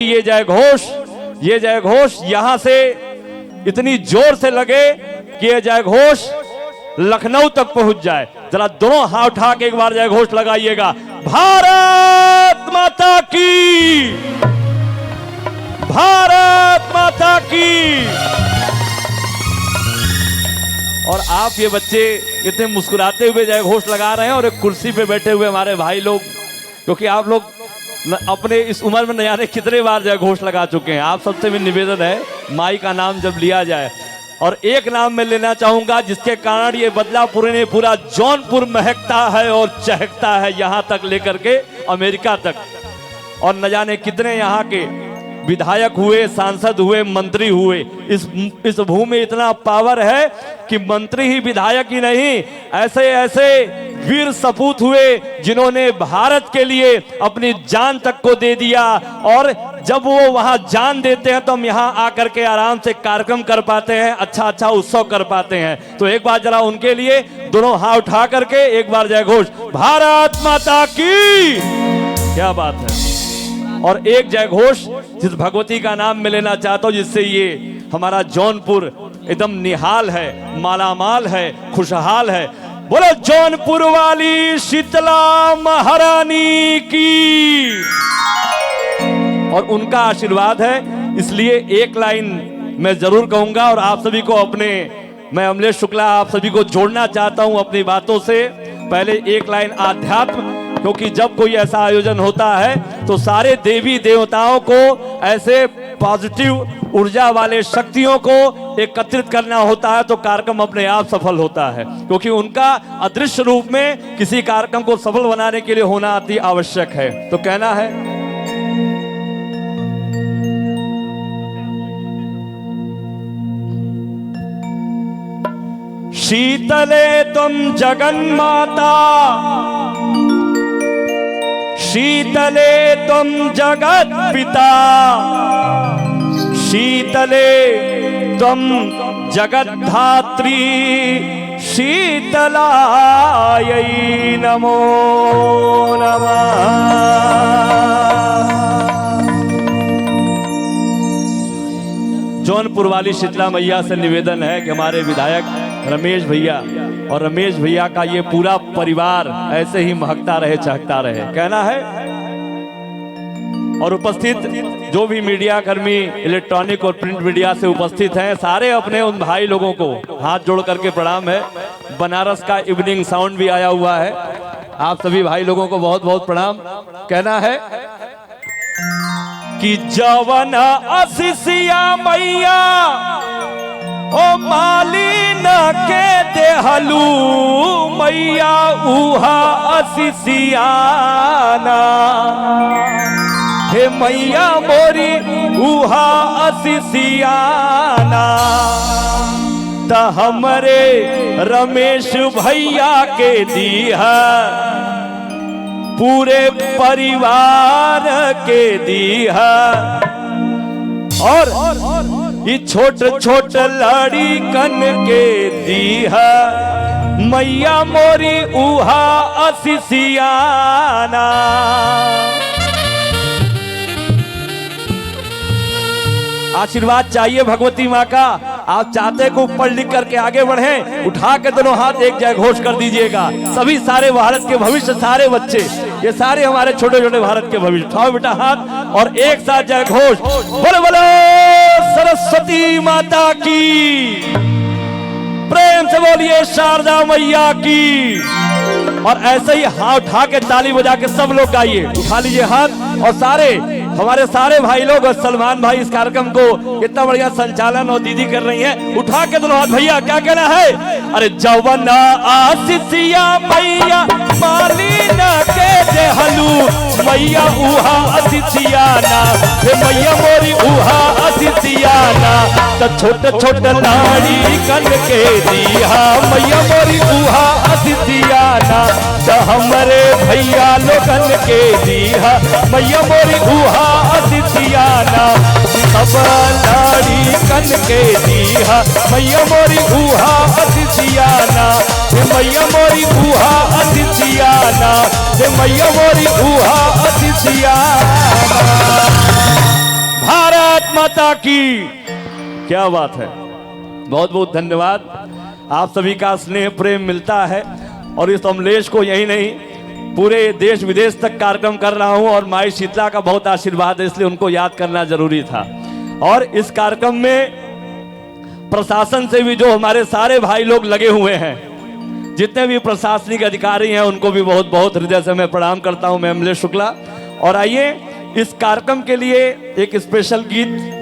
ये जय घोष यहां से इतनी जोर से लगे कि ये जय घोष लखनऊ तक पहुंच जाए। जरा दोनों हाथ उठा के एक बार जय घोष लगाइएगा। भारत माता की, भारत माता की। और आप ये बच्चे इतने मुस्कुराते हुए जय घोष लगा रहे हैं और एक कुर्सी पे बैठे हुए हमारे भाई लोग, क्योंकि आप लोग अपने इस उम्र में न जाने कितने बार जय घोष लगा चुके हैं। आप सबसे भी निवेदन है, माई का नाम जब लिया जाए, और एक नाम मैं लेना चाहूंगा जिसके कारण ये बदलापुर ने पूरा जौनपुर महकता है और चहकता है, यहां तक लेकर के अमेरिका तक। और न जाने कितने यहाँ के विधायक हुए, सांसद हुए, मंत्री हुए। इस भूमि में इतना पावर है कि मंत्री ही विधायक ही नहीं, ऐसे ऐसे वीर सपूत हुए जिन्होंने भारत के लिए अपनी जान तक को दे दिया। और जब वो वहां जान देते हैं तो हम यहाँ आकर के आराम से कार्यक्रम कर पाते हैं, अच्छा अच्छा उत्सव कर पाते हैं। तो एक बार जरा उनके लिए दोनों हाथ उठा करके एक बार जय घोष, भारत माता की। क्या बात है। और एक जय घोष जिस भगवती का नाम मैं लेना चाहता हूं, जिससे ये हमारा जौनपुर एकदम निहाल है, मालामाल है, खुशहाल है। बोलो जौनपुर वाली शीतला महारानी की। और उनका आशीर्वाद है, इसलिए एक लाइन मैं जरूर कहूंगा और आप सभी को अपने, मैं अमलेश शुक्ला आप सभी को जोड़ना चाहता हूं अपनी बातों से। पहले एक लाइन आध्यात्म, क्योंकि जब कोई ऐसा आयोजन होता है तो सारे देवी देवताओं को, ऐसे पॉजिटिव ऊर्जा वाले शक्तियों को एकत्रित करना होता है, तो कार्यक्रम अपने आप सफल होता है। क्योंकि उनका अदृश्य रूप में किसी कार्यक्रम को सफल बनाने के लिए होना अति आवश्यक है। तो कहना है, शीतले तुम जगन्माता, शीतले तुम जगत पिता, शीतले तुम जगत धात्री, शीतलायै नमो नमः। जौनपुर वाली शीतला मैया से निवेदन है कि हमारे विधायक रमेश भैया और रमेश भैया का ये पूरा परिवार ऐसे ही महकता रहे, चहकता रहे। कहना है, और उपस्थित जो भी मीडिया कर्मी इलेक्ट्रॉनिक और प्रिंट मीडिया से उपस्थित हैं, सारे अपने उन भाई लोगों को हाथ जोड़ करके प्रणाम है। बनारस का इवनिंग साउंड भी आया हुआ है, आप सभी भाई लोगों को बहुत बहुत प्रणाम। कहना है कि जवन आशीषिया मैया ओ मालिन के देहलू मैया उहा आशीषियाना, हे मैया मोरी उहा आशीषियाना। त हमरे रमेश भैया के दीहा, पूरे परिवार के दीहा, और ये छोट छोट लड़ी कन के दीहा, मैया मोरी उहा आशीषियाना। आशीर्वाद चाहिए भगवती माँ का। आप चाहते को ऊपर लिख करके आगे बढ़े, उठा के दोनों हाथ एक जय घोष कर दीजिएगा। सभी सारे भारत के भविष्य, सारे बच्चे, ये सारे हमारे छोटे छोटे भारत के भविष्य। उठाओ बेटा हाथ और एक साथ जय घोष, बोलो बोलो सरस्वती माता की। प्रेम से बोलिए शारदा मैया की। और ऐसे ही हाथ उठा के ताली बजा के सब लोग गाइए। उठा लीजिए हाथ, और सारे हमारे सारे भाई लोग और सलमान भाई इस कार्यक्रम को इतना बढ़िया संचालन और दीदी कर रही हैं। उठा के दोनों हाथ। भैया क्या कहना है? अरे जवन आशीषिया मैया मालिन के देहलू मैया उहा आशीषियाना, हे मैया मोरी उहा आशीषियाना। त छोट छोट लाड़ी कन के दीहा, मैया मोरी उहा आशीषियाना। त हमरे भैया लोगन के दीहा, मैया मोरी उहा आशीषियाना। सब लाड़ी कन के दीहा, मैया मोरी उहा आशीषियाना। मैया मोरी उहा आशीषियाना, मैया मोरी उहा आशीषियाना। माता की। क्या बात है, बहुत बहुत धन्यवाद। आप सभी का स्नेह प्रेम मिलता है और इस अमलेश को यही नहीं पूरे देश विदेश तक कार्यक्रम कर रहा हूं और माई शीतला का बहुत आशीर्वाद है, इसलिए उनको याद करना जरूरी था। और इस कार्यक्रम में प्रशासन से भी जो हमारे सारे भाई लोग लगे हुए हैं, जितने भी प्रशासनिक अधिकारी हैं, उनको भी बहुत बहुत हृदय से मैं प्रणाम करता हूं। मैं अमलेश शुक्ला। और आइए इस कार्यक्रम के लिए एक स्पेशल गीत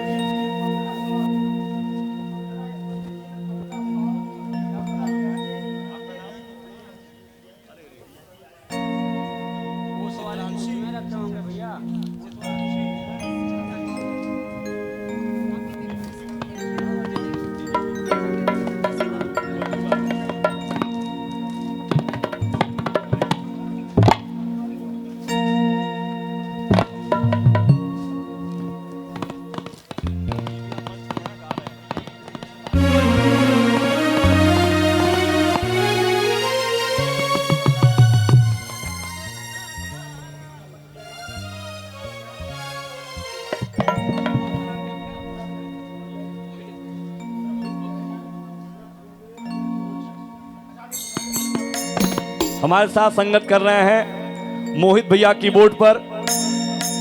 हमारे साथ संगत कर रहे हैं मोहित भैया कीबोर्ड पर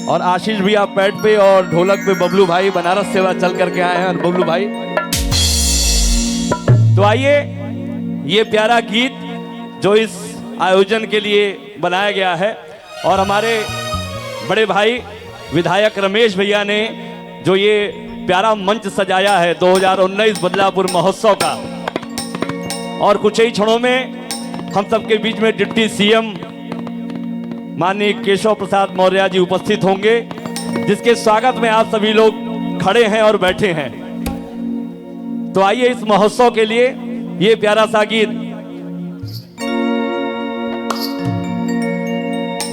और आशीष भैया पैड पे और ढोलक पे बबलू भाई बनारस सेवा चल करके आए हैं। और बबलू भाई, तो आइए ये प्यारा गीत जो इस आयोजन के लिए बनाया गया है और हमारे बड़े भाई विधायक रमेश भैया ने जो ये प्यारा मंच सजाया है 2019 बदलापुर महोत्सव का। और कुछ ही क्षणों में हम सबके बीच में डिप्टी सीएम माननीय केशव प्रसाद मौर्य जी उपस्थित होंगे, जिसके स्वागत में आप सभी लोग खड़े हैं और बैठे हैं। तो आइए इस महोत्सव के लिए ये प्यारा सा गीत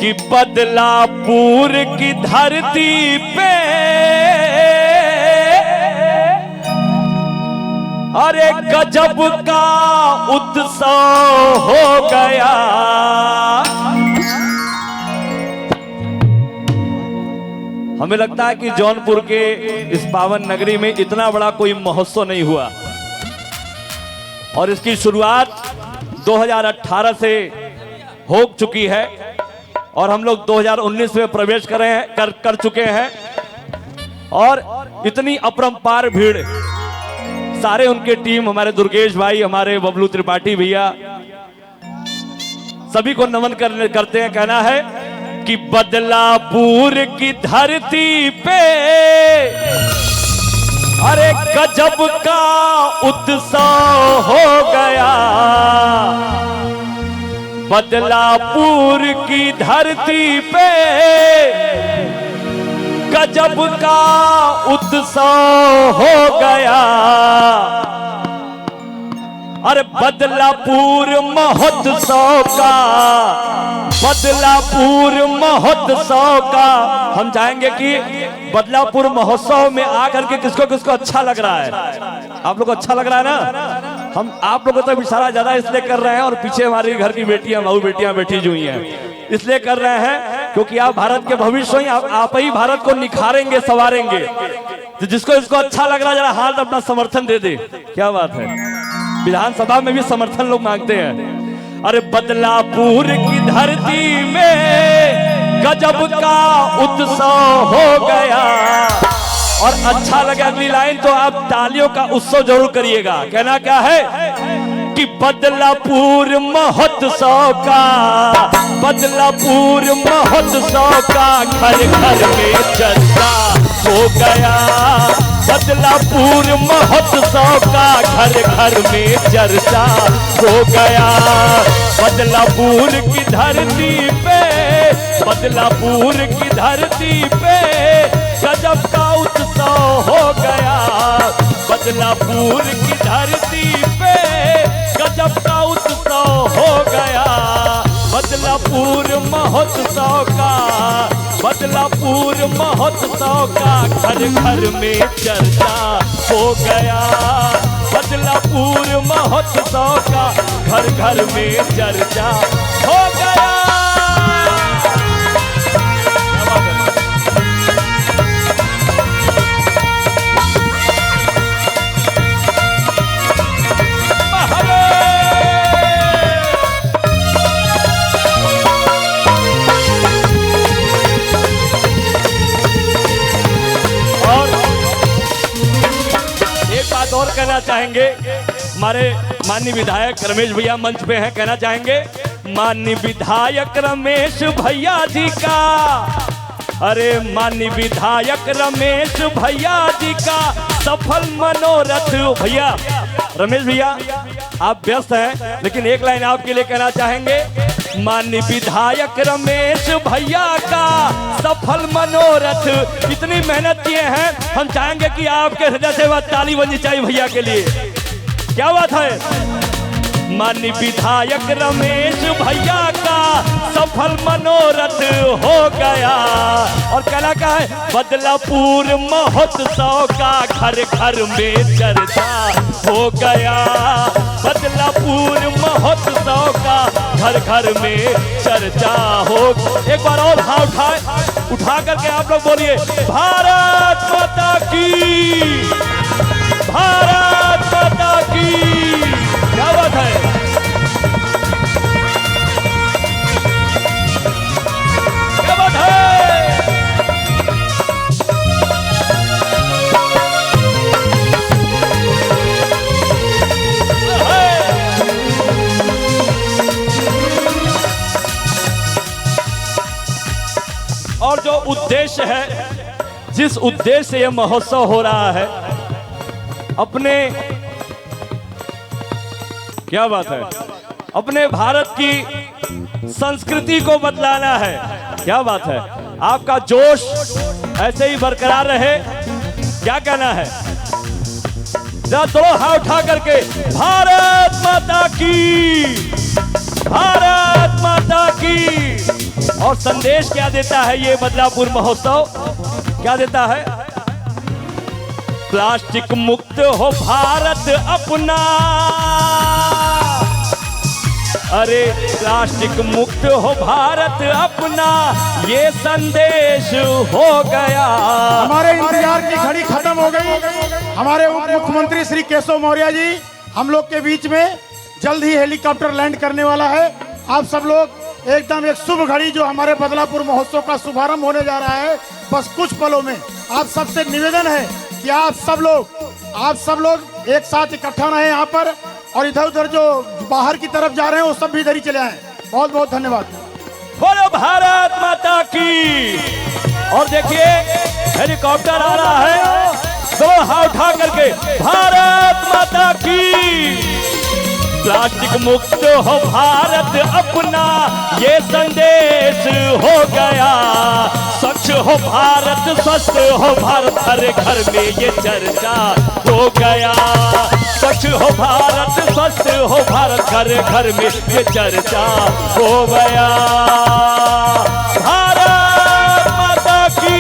कि बदलापुर की धरती पे अरे गजब का उत्सव हो गया। हमें लगता है कि जौनपुर के इस पावन नगरी में इतना बड़ा कोई महोत्सव नहीं हुआ और इसकी शुरुआत 2018 से हो चुकी है और हम लोग 2019 में प्रवेश कर चुके हैं। और इतनी अपरंपार भीड़, सारे उनके टीम, हमारे दुर्गेश भाई, हमारे बबलू त्रिपाठी भैया, सभी को नमन करते हैं। कहना है कि बदलापुर की धरती पे अरे गजब का उत्सव हो गया। बदलापुर की धरती पे गजब का उत्सव हो गया। अरे बदलापुर महोत्सव का, बदलापुर महोत्सव का। हम चाहेंगे कि बदलापुर महोत्सव में आकर के किसको किसको अच्छा लग रहा है। आप लोग को अच्छा लग रहा है ना? हम आप लोगों को तो इशारा ज्यादा इसलिए कर रहे हैं और पीछे हमारी घर की बेटियां, बहू बेटियां बैठी हुई हैं, इसलिए कर रहे हैं क्योंकि आप भारत के भविष्य हैं। आप ही भारत को निखारेंगे, संवारेंगे। तो जिसको इसको अच्छा लग रहा है जरा हाथ अपना समर्थन दे दे। क्या बात है, विधानसभा में भी समर्थन लोग मांगते हैं। अरे बदलापुर की धरती में गजब का उत्सव हो गया। और अच्छा लगे अगली लाइन तो आप तालियों का उत्सव जरूर करिएगा। कहना क्या है कि बदलापुर महोत्सव का, बदलापुर महोत्सव का घर घर में चर्चा हो गया। बदलापुर महोत्सव का घर घर में चर्चा हो गया। बदलापुर की धरती पे, बदलापुर की धरती पे गजब का उत्सव हो गया। बदलापुर की धरती पे गजब का उत्सव हो गया। बदलापुर महोत्सव का, बदलापुर महोत्सव का घर घर में चर्चा हो गया। बदलापुर महोत्सव का घर घर में चर्चा हो गया। और कहना चाहेंगे, हमारे माननीय विधायक रमेश भैया मंच पे हैं, कहना चाहेंगे माननीय विधायक रमेश भैया जी का, अरे माननीय विधायक रमेश भैया जी का सफल मनोरथ। भैया रमेश भैया आप व्यस्त हैं, लेकिन एक लाइन आपके लिए कहना चाहेंगे, माननीय विधायक रमेश भैया का सफल मनोरथ। इतनी मेहनत किए हैं, हम चाहेंगे कि आपके हृदय से बात ताली बजनी चाहिए भैया के लिए। क्या बात है, माननीय विधायक रमेश भैया का सफल मनोरथ हो गया। और कहना क्या है, बदलापुर महोत्सव का घर घर में चर्चा हो गया। बदलापुर महोत्सव का घर घर में चर्चा हो। एक बार और हाथ उठा करके आप लोग बोलिए, भारत माता की, भारत माता की। क्या बात है, क्या बात है। और जो उद्देश्य है, जिस उद्देश्य से यह महोत्सव हो रहा है, अपने, क्या बात है, अपने भारत की संस्कृति को बदलाना है। क्या बात है, आपका जोश ऐसे ही बरकरार रहे। क्या कहना है, जरा दोनों हाथ उठा करके भारत माता की, भारत माता की। और संदेश क्या देता है ये बदलापुर महोत्सव, क्या देता है, प्लास्टिक मुक्त हो भारत अपना। अरे प्लास्टिक मुक्त हो भारत अपना, ये संदेश हो गया। हमारे इंतजार की घड़ी खत्म हो गई। हमारे उप मुख्यमंत्री श्री केशव मौर्य जी हम लोग के बीच में जल्द ही हेलीकॉप्टर लैंड करने वाला है। आप सब लोग एकदम एक शुभ घड़ी जो हमारे बदलापुर महोत्सव का शुभारंभ होने जा रहा है, बस कुछ पलों में आप सबसे निवेदन है कि आप सब लोग एक साथ इकट्ठा रहें यहाँ पर, और इधर उधर जो बाहर की तरफ जा रहे हैं वो सब भी इधर ही चले आए। बहुत बहुत धन्यवाद। बोलो भारत माता की। और देखिए हेलीकॉप्टर आ रहा है, दो हाथ उठा करके भारत माता की। प्लास्टिक मुक्त हो भारत अपना, ये संदेश हो गया। स्वच्छ हो भारत, स्वस्थ हो भारत, हर घर में ये चर्चा हो गया। स्वच्छ हो भारत, स्वस्थ हो भारत, घर घर में ये चर्चा हो गया। भारत माता की,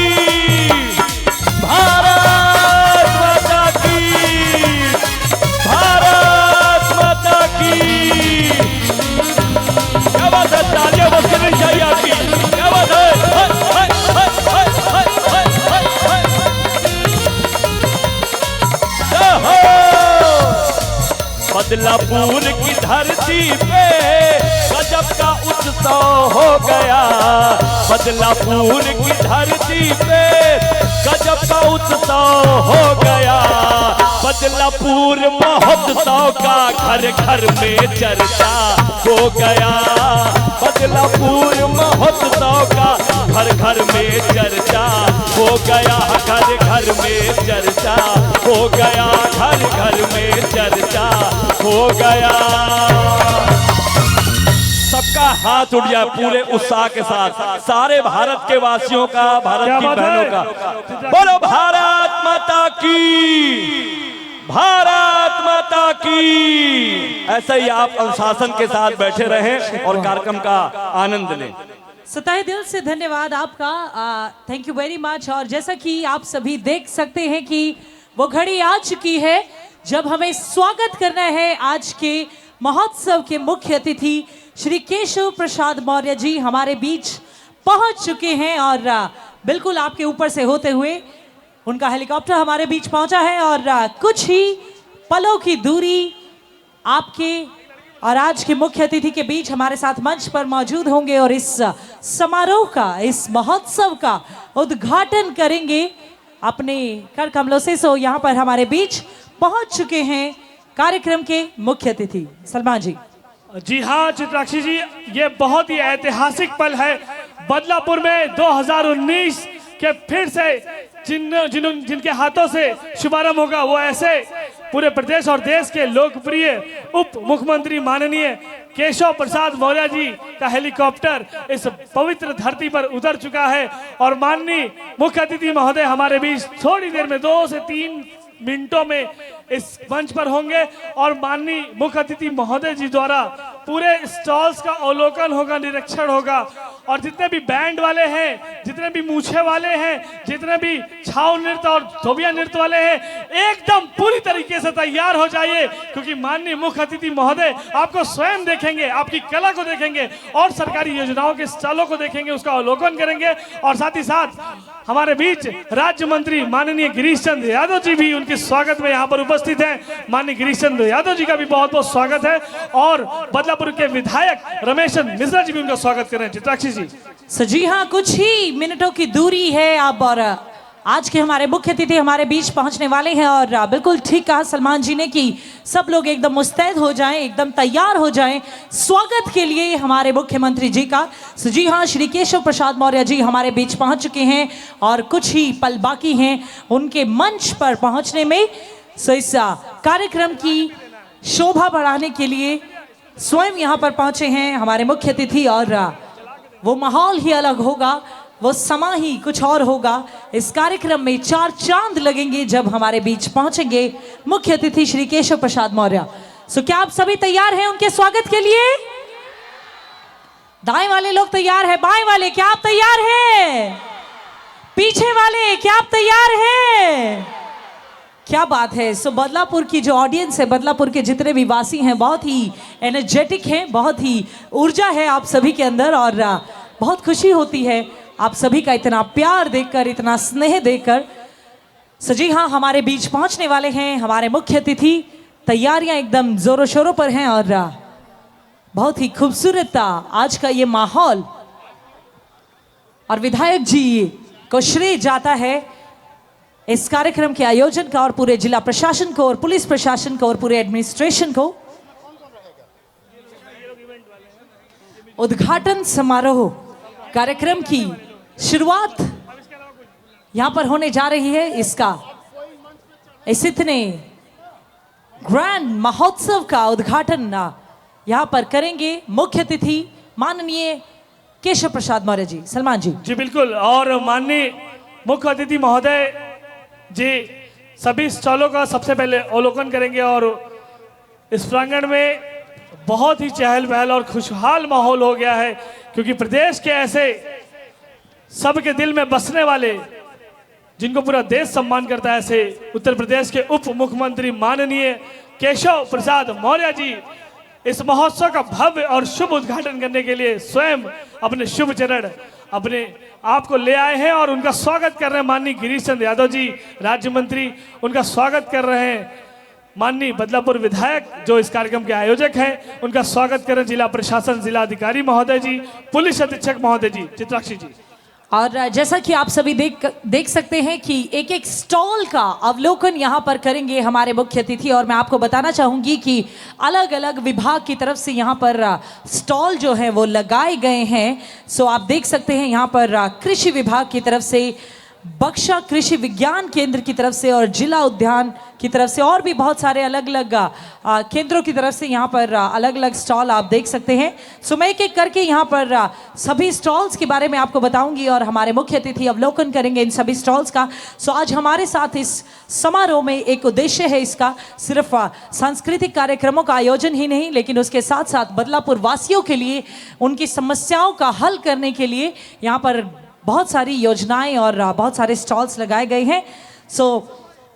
भारत माता की, भारत माता की। क्या बात है, तालियां बजनी चाहिए आपकी। क्या बात है, बदलापुर की धरती पे गजब का उत्सव हो गया। बदलापुर की धरती पे गजब का उत्सव हो गया। बदलापुर महोत्सव का घर घर में चर्चा हो गया। बदलापुर महोत्सव का घर घर में चर्चा हो गया। घर घर में चर्चा हो गया। घर घर में चर्चा हो गया। सबका हाथ उठ जाए पूरे उत्साह के साथ, सारे भारत के वासियों का, भारत की बहनों का। बोलो भारत माता की, भारत माता की। ऐसे ही आप अनुशासन के साथ बैठे रहें और कार्यक्रम का आनंद लें। सताए दिल से धन्यवाद आपका, थैंक यू वेरी मच। और जैसा कि आप सभी देख सकते हैं कि वो घड़ी आ चुकी है जब हमें स्वागत करना है आज के महोत्सव के मुख्य अतिथि श्री केशव प्रसाद मौर्य जी हमारे बीच पहुंच चुके हैं। और बिल्कुल आपके ऊपर से होते हुए उनका हेलीकॉप्टर हमारे बीच पहुंचा है और कुछ ही पलों की दूरी आपके और आज के मुख्य अतिथि के बीच हमारे साथ मंच पर मौजूद होंगे और इस समारोह का, इस महोत्सव का उद्घाटन करेंगे अपने कर कमलों से। सो यहाँ पर हमारे बीच पहुंच चुके हैं कार्यक्रम के मुख्य अतिथि सलमान जी। जी हाँ चित्राक्षी जी, ये बहुत ही ऐतिहासिक पल है। बदलापुर में 2019 के फिर से जिनके हाथों से शुभारंभ होगा, वो ऐसे पूरे प्रदेश और देश के लोकप्रिय उप मुख्यमंत्री माननीय केशव प्रसाद मौर्य जी का हेलीकॉप्टर इस पवित्र धरती पर उतर चुका है। और माननीय मुख्य अतिथि महोदय हमारे बीच थोड़ी देर में 2 से 3 मिनटों में इस मंच पर होंगे और माननीय मुख्य अतिथि महोदय जी द्वारा पूरे स्टॉल्स का अवलोकन होगा, निरीक्षण होगा। और जितने भी बैंड वाले हैं, जितने भी मूछे वाले हैं, जितने भी छाव नृत्य और धोबिया नृत्य वाले हैं, एकदम पूरी तरीके से तैयार हो जाइए, क्योंकि माननीय मुख्य अतिथि महोदय आपको स्वयं देखेंगे, आपकी कला को देखेंगे और सरकारी योजनाओं के स्टॉलों को देखेंगे, उसका अवलोकन करेंगे। और साथ ही साथ हमारे बीच राज्य मंत्री माननीय गिरीश चंद्र यादव जी भी उनके स्वागत में यहाँ पर उपस्थित हैं। माननीय गिरीश चंद्र यादव जी का भी बहुत बहुत स्वागत है और बदलापुर के विधायक रमेश मिश्रा जी भी उनका स्वागत कर रहे हैं। चित्राक्षी जी। सो जी हाँ, कुछ ही मिनटों की दूरी है अब और आज के हमारे मुख्य अतिथि हमारे बीच पहुंचने वाले हैं। और बिल्कुल ठीक कहा सलमान जी ने कि सब लोग एकदम मुस्तैद हो जाएं, एकदम तैयार हो जाएं स्वागत के लिए हमारे मुख्यमंत्री जी का। सो जी हाँ, श्री केशव प्रसाद मौर्य जी हमारे बीच पहुंच चुके हैं और कुछ ही पल बाकी हैं उनके मंच पर पहुंचने में। सो इस कार्यक्रम की शोभा बढ़ाने के लिए स्वयं यहाँ पर पहुंचे हैं हमारे मुख्य अतिथि और वो माहौल ही अलग होगा, वो समा ही कुछ और होगा। इस कार्यक्रम में 4 चांद लगेंगे जब हमारे बीच पहुंचेंगे मुख्य अतिथि श्री केशव प्रसाद मौर्य। सो क्या आप सभी तैयार हैं उनके स्वागत के लिए? दाएं वाले लोग तैयार हैं, बाएं वाले क्या आप तैयार हैं? पीछे वाले क्या आप तैयार हैं? क्या बात है। सो बदलापुर की जो ऑडियंस है, बदलापुर के जितने भी वासी हैं, बहुत ही एनर्जेटिक हैं, बहुत ही ऊर्जा है आप सभी के अंदर और बहुत खुशी होती है आप सभी का इतना प्यार देखकर, इतना स्नेह देखकर। सो जी हाँ, हमारे बीच पहुंचने वाले हैं हमारे मुख्य अतिथि। तैयारियां एकदम जोरों शोरों पर हैं और बहुत ही खूबसूरत आज का ये माहौल और विधायक जी को श्रेय जाता है इस कार्यक्रम के आयोजन का और पूरे जिला प्रशासन को और पुलिस प्रशासन को और पूरे एडमिनिस्ट्रेशन को। उद्घाटन समारोह कार्यक्रम की शुरुआत यहां पर होने जा रही है। इसका इस इतने ग्रैंड महोत्सव का उद्घाटन यहां पर करेंगे मुख्य अतिथि माननीय केशव प्रसाद मौर्य जी। सलमान जी। जी बिल्कुल। और माननीय मुख्य अतिथि महोदय जी सभी स्टॉलों का सबसे पहले अवलोकन करेंगे और इस प्रांगण में बहुत ही चहल पहल और खुशहाल माहौल हो गया है, क्योंकि प्रदेश के ऐसे सबके दिल में बसने वाले जिनको पूरा देश सम्मान करता है, ऐसे उत्तर प्रदेश के उप मुख्यमंत्री माननीय केशव प्रसाद मौर्य जी इस महोत्सव का भव्य और शुभ उद्घाटन करने के लिए स्वयं अपने शुभ चरण अपने आप को ले आए हैं और उनका स्वागत कर रहे हैं माननीय गिरीश चंद्र यादव जी राज्य मंत्री। उनका स्वागत कर रहे हैं माननीय बदलापुर विधायक जो इस कार्यक्रम के आयोजक हैं, उनका स्वागत करें जिला प्रशासन, जिला अधिकारी महोदय जी, पुलिस अधीक्षक महोदय जी। चित्राक्षी जी। और जैसा कि आप सभी देख सकते हैं कि एक एक स्टॉल का अवलोकन यहाँ पर करेंगे हमारे मुख्य अतिथि। और मैं आपको बताना चाहूँगी कि अलग अलग विभाग की तरफ से यहाँ पर स्टॉल जो है वो लगाए गए हैं। सो आप देख सकते हैं यहाँ पर कृषि विभाग की तरफ से, बक्शा कृषि विज्ञान केंद्र की तरफ से और जिला उद्यान की तरफ से और भी बहुत सारे अलग अलग केंद्रों की तरफ से यहाँ पर अलग अलग स्टॉल आप देख सकते हैं। सो मैं एक एक करके यहाँ पर सभी स्टॉल्स के बारे में आपको बताऊंगी और हमारे मुख्य अतिथि अवलोकन करेंगे इन सभी स्टॉल्स का। सो आज हमारे साथ इस समारोह में एक उद्देश्य है इसका, सिर्फ सांस्कृतिक कार्यक्रमों का आयोजन ही नहीं, लेकिन उसके साथ साथ बदलापुर वासियों के लिए उनकी समस्याओं का हल करने के लिए यहाँ पर बहुत सारी योजनाएं और बहुत सारे स्टॉल्स लगाए गए हैं। सो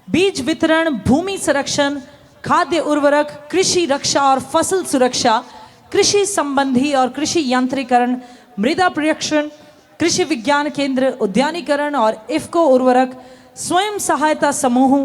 बीज वितरण, भूमि संरक्षण, खाद्य उर्वरक, कृषि रक्षा और फसल सुरक्षा, कृषि संबंधी और कृषि यांत्रिकरण, मृदा परीक्षण, कृषि विज्ञान केंद्र, उद्यानीकरण और इफ्को उर्वरक, स्वयं सहायता समूह,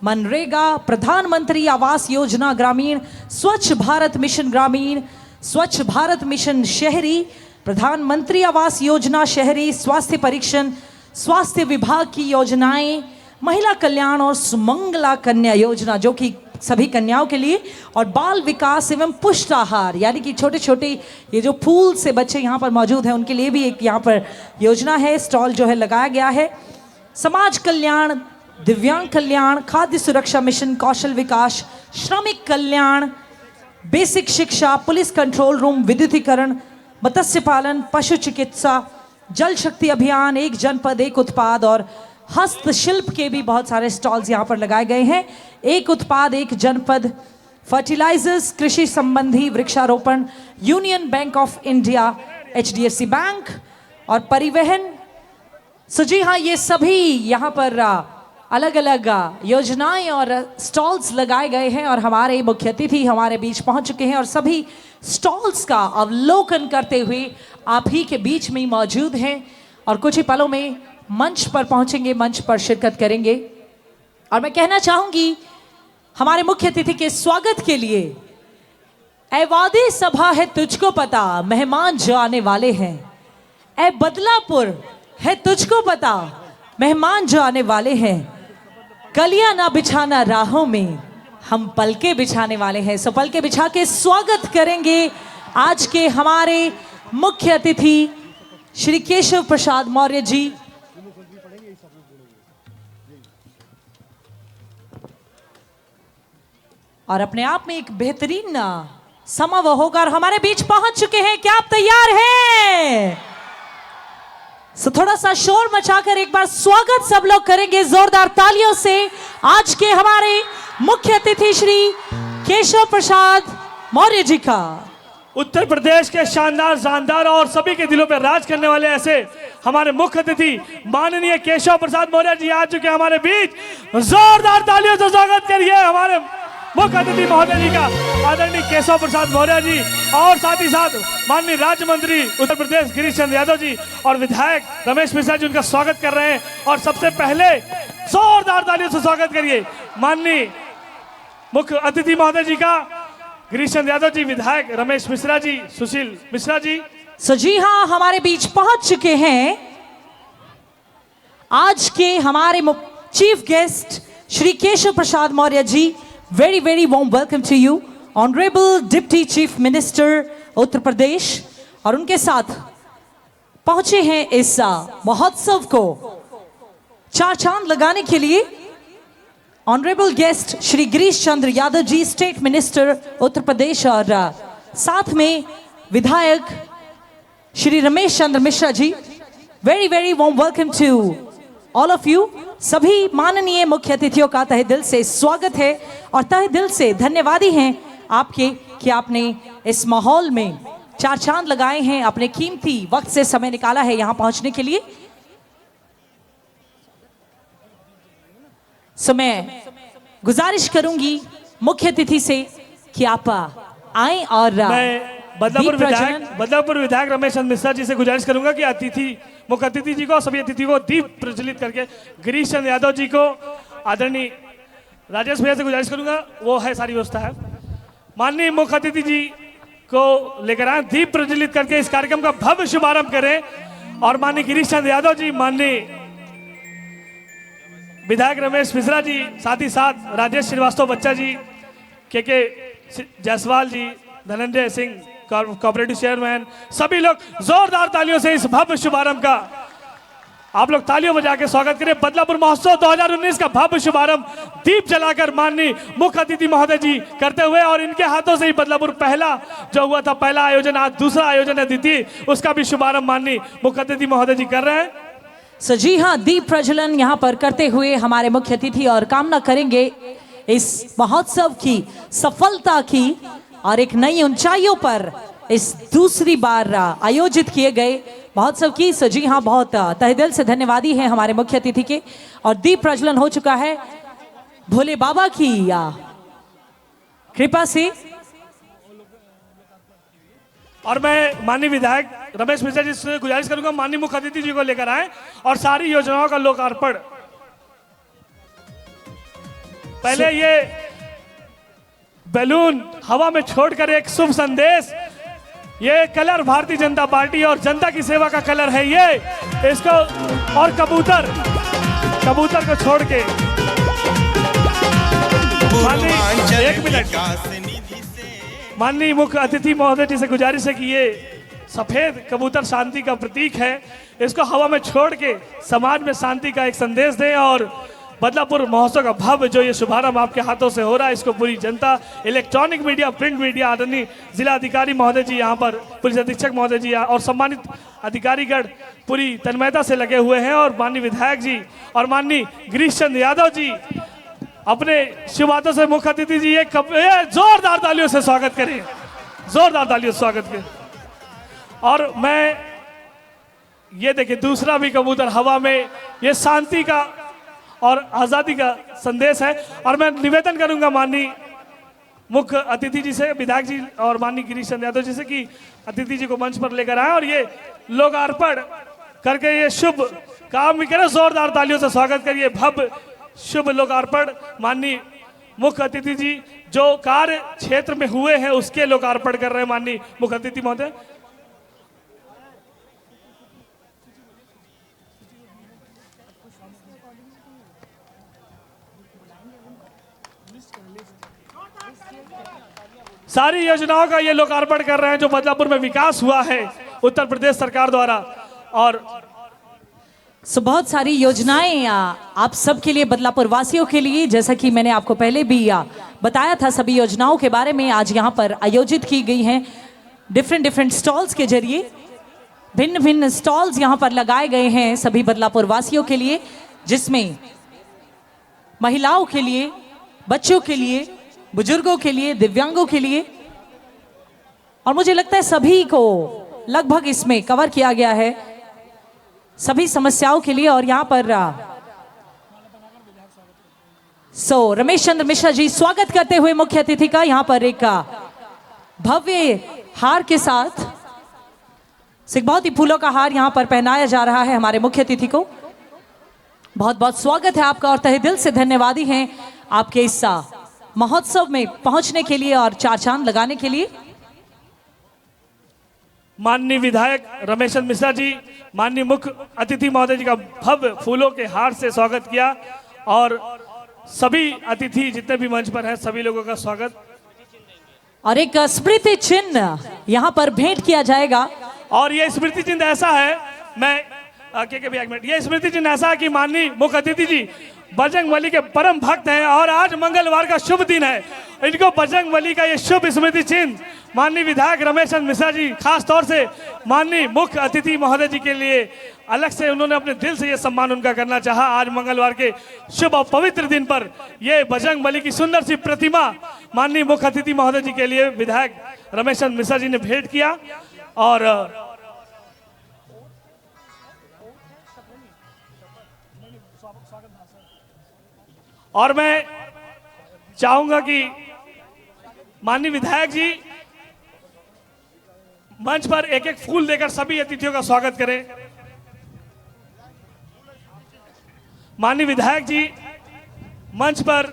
मनरेगा, प्रधानमंत्री आवास योजना ग्रामीण, स्वच्छ भारत मिशन ग्रामीण, स्वच्छ भारत मिशन शहरी, प्रधानमंत्री आवास योजना शहरी, स्वास्थ्य परीक्षण, स्वास्थ्य विभाग की योजनाएं, महिला कल्याण और सुमंगला कन्या योजना जो कि सभी कन्याओं के लिए, और बाल विकास एवं पुष्ट आहार यानी कि छोटे छोटे ये जो फूल से बच्चे यहाँ पर मौजूद हैं उनके लिए भी एक यहाँ पर योजना है, स्टॉल जो है लगाया गया है। समाज कल्याण, दिव्यांग कल्याण, खाद्य सुरक्षा मिशन, कौशल विकास, श्रमिक कल्याण, बेसिक शिक्षा, पुलिस कंट्रोल रूम, विद्युतीकरण, मत्स्य पालन, पशु चिकित्सा, जल शक्ति अभियान, एक जनपद एक उत्पाद और हस्तशिल्प के भी बहुत सारे स्टॉल्स यहाँ पर लगाए गए हैं। एक उत्पाद एक जनपद, फर्टिलाइजर्स, कृषि संबंधी, वृक्षारोपण, union bank of India, HDFC bank और परिवहन। सो जी हाँ, ये सभी यहाँ पर अलग अलग योजनाएं और स्टॉल्स लगाए गए हैं और हमारे मुख्य अतिथि हमारे बीच पहुंच चुके हैं और सभी स्टॉल्स का अवलोकन करते हुए आप ही के बीच में ही मौजूद हैं और कुछ ही पलों में मंच पर पहुंचेंगे, मंच पर शिरकत करेंगे। और मैं कहना चाहूंगी हमारे मुख्य अतिथि के स्वागत के लिए, ऐ वादी सभा है तुझको पता, मेहमान जो आने वाले हैं। ऐ बदलापुर है तुझको पता, मेहमान जो आने वाले हैं। कलियां ना बिछाना राहों में, हम पलके बिछाने वाले हैं। सो पलके बिछा के स्वागत करेंगे आज के हमारे मुख्य अतिथि श्री केशव प्रसाद मौर्य जी। और अपने आप में एक बेहतरीन समारोह होगा और हमारे बीच पहुंच चुके हैं। क्या आप तैयार हैं? सो थोड़ा सा शोर मचाकर एक बार स्वागत सब लोग करेंगे जोरदार तालियों से आज के हमारे मुख्य अतिथि श्री केशव प्रसाद मौर्य जी का। उत्तर प्रदेश के शानदार जानदार और सभी के दिलों पर राज करने वाले ऐसे हमारे मुख्य अतिथि माननीय केशव प्रसाद मौर्य जी आ चुके हैं हमारे बीच। जोरदार तालियों से स्वागत करिए हमारे मुख्य अतिथि महोदय जी का, आदरणीय केशव प्रसाद मौर्य जी, और साथ ही साथ माननीय राज्य मंत्री उत्तर प्रदेश गिरीश चंद्र यादव जी और विधायक रमेश मिश्रा जी उनका स्वागत कर रहे हैं। और सबसे पहले जोरदार तालियों से स्वागत करिए माननीय मुख्य अतिथि महोदय जी का, गिरीश चंद्र यादव जी, विधायक रमेश मिश्रा जी, सुशील मिश्रा जी। सो जी हाँ, हमारे बीच पहुंच चुके हैं आज के हमारे chief guest Shri Keshav Prasad Maurya ji. Very very warm welcome to you honourable deputy chief minister Uttar Pradesh. और उनके साथ पहुंचे हैं इस महोत्सव को चार चांद लगाने के लिए honourable guest Shri Girish Chandra Yadav ji, state minister Uttar Pradesh, और साथ में विधायक Shri Ramesh Chandra Mishra ji. Very very warm welcome to all of you. सभी माननीय मुख्य अतिथियों का तहे दिल से स्वागत है और तहे दिल से धन्यवादी हैं आपके कि आपने इस माहौल में चार चांद लगाए हैं, अपने कीमती वक्त से समय निकाला है यहाँ पहुंचने के लिए। सो मैं गुजारिश करूंगी मुख्य अतिथि से कि आप आए और मैं बदलापुर विधायक रमेश चंद्र मिश्रा जी से गुजारिश करूंगा कि मुख्य अतिथि जी को, सभी अतिथि को दीप प्रज्वलित करके, गिरीश चंद्र यादव जी को, आदरणीय राजेश भैया से गुजारिश करूंगा, वो है सारी व्यवस्था है, माननीय मुख्य अतिथि जी को लेकर आए, दीप प्रज्वलित करके इस कार्यक्रम का भव्य शुभारंभ करें। और माननीय गिरीश चंद्र यादव जी, माननीय विधायक रमेश मिश्रा जी, साथ ही साथ राजेश श्रीवास्तव बच्चा जी, के जायसवाल जी, धनंजय सिंह कोऑपरेटिव चेयरमैन, सभी लोग जोरदार तालियों से इस भव्य शुभारंभ का आप लोग तालियों बजा के स्वागत करें। बदलापुर महोत्सव 2019 का भव्य शुभारंभ दीप जलाकर माननीय मुख्य अतिथि महोदय जी करते हुए, और इनके हाथों से ही बदलापुर पहला जो हुआ था, पहला आयोजन, आज दूसरा आयोजन है द्वितीय, उसका भी शुभारंभ माननीय मुख्य अतिथि महोदय जी कर रहे हैं। सो जी हाँ, दीप प्रज्वलन यहाँ पर करते हुए हमारे मुख्य अतिथि और कामना करेंगे इस महोत्सव की सफलता की और एक नई ऊंचाइयों पर इस दूसरी बार आयोजित किए गए महोत्सव की। सो जी हाँ, बहुत तहे दिल से धन्यवादी हैं हमारे मुख्य अतिथि के। और दीप प्रज्वलन हो चुका है भोले बाबा की कृपा से। और मैं माननीय विधायक रमेश मिश्रा जी से गुजारिश करूंगा माननीय मुख्य अतिथि जी को लेकर आए और सारी योजनाओं का लोकार्पण। पहले ये बैलून हवा में छोड़कर एक शुभ संदेश, ये कलर भारतीय जनता पार्टी और जनता की सेवा का कलर है ये, इसको, और कबूतर कबूतर को छोड़ के एक मिनट, माननीय मुख्य अतिथि महोदय जी से गुजारिश है कि ये सफेद कबूतर शांति का प्रतीक है, इसको हवा में छोड़ के समाज में शांति का एक संदेश दें और बदलापुर महोत्सव का भव्य जो ये शुभारंभ आपके हाथों से हो रहा है, इसको पूरी जनता, इलेक्ट्रॉनिक मीडिया, प्रिंट मीडिया, आदरणीय जिला अधिकारी महोदय जी यहाँ पर, पुलिस अधीक्षक महोदय जी और सम्मानित अधिकारीगण पूरी तन्मयता से लगे हुए हैं और माननीय विधायक जी और माननीय गिरीश चंद्र यादव जी अपने शुभ हाथों से मुख्य अतिथि जी ये जोरदार तालियों से स्वागत करें, जोरदार तालियों से स्वागत करें। और मैं ये देखिए दूसरा भी कबूतर हवा में, ये शांति का और आज़ादी का संदेश है। और मैं निवेदन करूंगा माननीय मुख्य अतिथि जी से, विधायक जी और माननीय गिरीश चंद्र यादव जी से कि अतिथि जी को मंच पर लेकर आए और ये लोकार्पण करके ये शुभ काम भी करें। जोरदार तालियों से स्वागत करिए भव्य शुभ लोकार्पण माननीय मुख्य अतिथि जी जो कार्य क्षेत्र में हुए हैं उसके लोकार्पण कर रहे हैं माननीय मुख्य अतिथि महोदय। सारी योजनाओं का ये लोकार्पण कर रहे हैं जो बदलापुर में विकास हुआ है उत्तर प्रदेश सरकार द्वारा। और बहुत सारी योजनाएं आप सबके लिए, बदलापुर वासियों के लिए, जैसा कि मैंने आपको पहले भी बताया था, सभी योजनाओं के बारे में आज यहाँ पर आयोजित की गई हैं। डिफरेंट स्टॉल्स के जरिए भिन्न भिन्न स्टॉल्स यहाँ पर लगाए गए हैं सभी बदलापुर वासियों के लिए, जिसमें महिलाओं के लिए, बच्चों के लिए, बुजुर्गों के लिए, दिव्यांगों के लिए, और मुझे लगता है सभी को लगभग इसमें कवर किया गया है, सभी समस्याओं के लिए। और यहाँ पर रमेश चंद्र मिश्रा जी स्वागत करते हुए मुख्य अतिथि का यहाँ पर एक भव्य हार के साथ बहुत ही फूलों का हार यहाँ पर पहनाया जा रहा है हमारे मुख्य अतिथि को। बहुत बहुत स्वागत है आपका और तहे दिल से धन्यवादी हैं आपके इस महोत्सव में पहुंचने के लिए और चार चांद लगाने के लिए। माननीय विधायक रमेश चंद्र मिश्रा जी, माननीय मुख्य अतिथि महोदय जी का भव्य फूलों के हार से स्वागत किया और सभी अतिथि जितने भी मंच पर हैं सभी लोगों का स्वागत। और एक स्मृति चिन्ह यहाँ पर भेंट किया जाएगा। और ये स्मृति चिन्ह ऐसा है, मैं ये स्मृति चिन्ह ऐसा है कि माननीय मुख्य अतिथि जी बजरंगबली के परम भक्त हैं और आज मंगलवार का शुभ दिन है, इनको बजरंगबली का ये शुभ स्मृति चिन्ह माननीय विधायक रमेश चंद्र मिश्रा जी खास तौर से माननीय मुख्य अतिथि महोदय जी के लिए अलग से उन्होंने अपने दिल से ये सम्मान उनका करना चाहा। आज मंगलवार के शुभ और पवित्र दिन पर ये बजरंगबली की सुंदर सी प्रतिमा माननीय मुख्य अतिथि महोदय जी के लिए विधायक रमेश चंद्र मिश्रा जी ने भेंट किया। और मैं चाहूंगा कि माननीय विधायक जी मंच पर एक एक फूल देकर सभी अतिथियों का स्वागत करें। माननीय विधायक जी मंच पर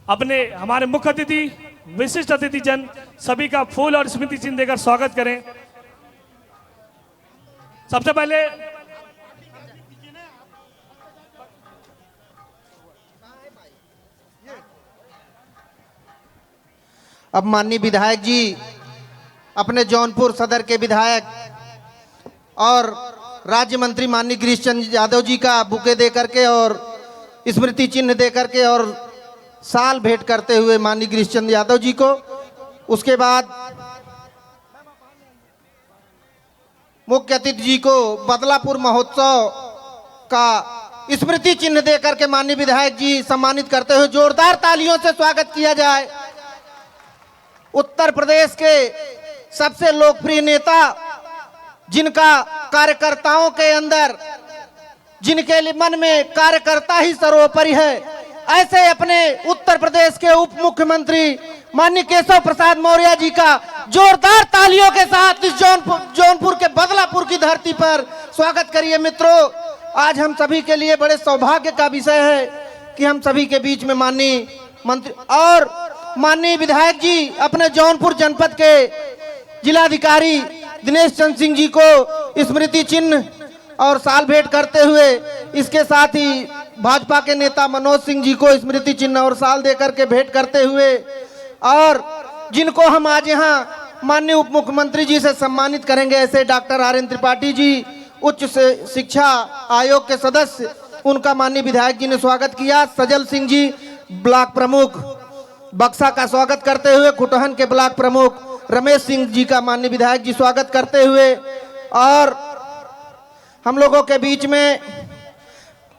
अपने हमारे मुख्य अतिथि, विशिष्ट अतिथि जन सभी का फूल और स्मृति चिन्ह देकर स्वागत करें। सबसे पहले अब माननीय विधायक जी अपने जौनपुर सदर के विधायक और राज्य मंत्री माननीय गिरीश चंद्र यादव जी का बुके दे करके और स्मृति चिन्ह दे करके और साल भेंट करते हुए माननीय गिरीश चंद्र यादव जी को, उसके बाद मुख्य अतिथि जी को बदलापुर महोत्सव का स्मृति चिन्ह दे करके माननीय विधायक जी सम्मानित करते हुए जोरदार तालियों से स्वागत किया जाए। उत्तर प्रदेश के सबसे लोकप्रिय नेता, जिनका कार्यकर्ताओं के अंदर, जिनके मन में कार्यकर्ता ही सर्वोपरि है, ऐसे अपने उत्तर प्रदेश के उप मुख्यमंत्री माननीय केशव प्रसाद मौर्य जी का जोरदार तालियों के साथ इस जौनपुर के बदलापुर की धरती पर स्वागत करिए। मित्रों, आज हम सभी के लिए बड़े सौभाग्य का विषय है कि हम सभी के बीच में माननीय मंत्री और माननीय विधायक जी अपने जौनपुर जनपद के जिलाधिकारी दिनेश चंद्र सिंह जी को स्मृति चिन्ह और साल भेंट करते हुए, इसके साथ ही भाजपा के नेता मनोज सिंह जी को स्मृति चिन्ह और साल देकर के भेंट करते हुए, और जिनको हम आज यहाँ माननीय उप मुख्यमंत्री जी से सम्मानित करेंगे, ऐसे डॉक्टर आर्यन त्रिपाठी जी, उच्च शिक्षा आयोग के सदस्य, उनका माननीय विधायक जी ने स्वागत किया। सजल सिंह जी ब्लॉक प्रमुख बक्सा का स्वागत करते हुए, खुटहन के ब्लॉक प्रमुख रमेश सिंह जी का माननीय विधायक जी स्वागत करते हुए, और हम लोगों के बीच में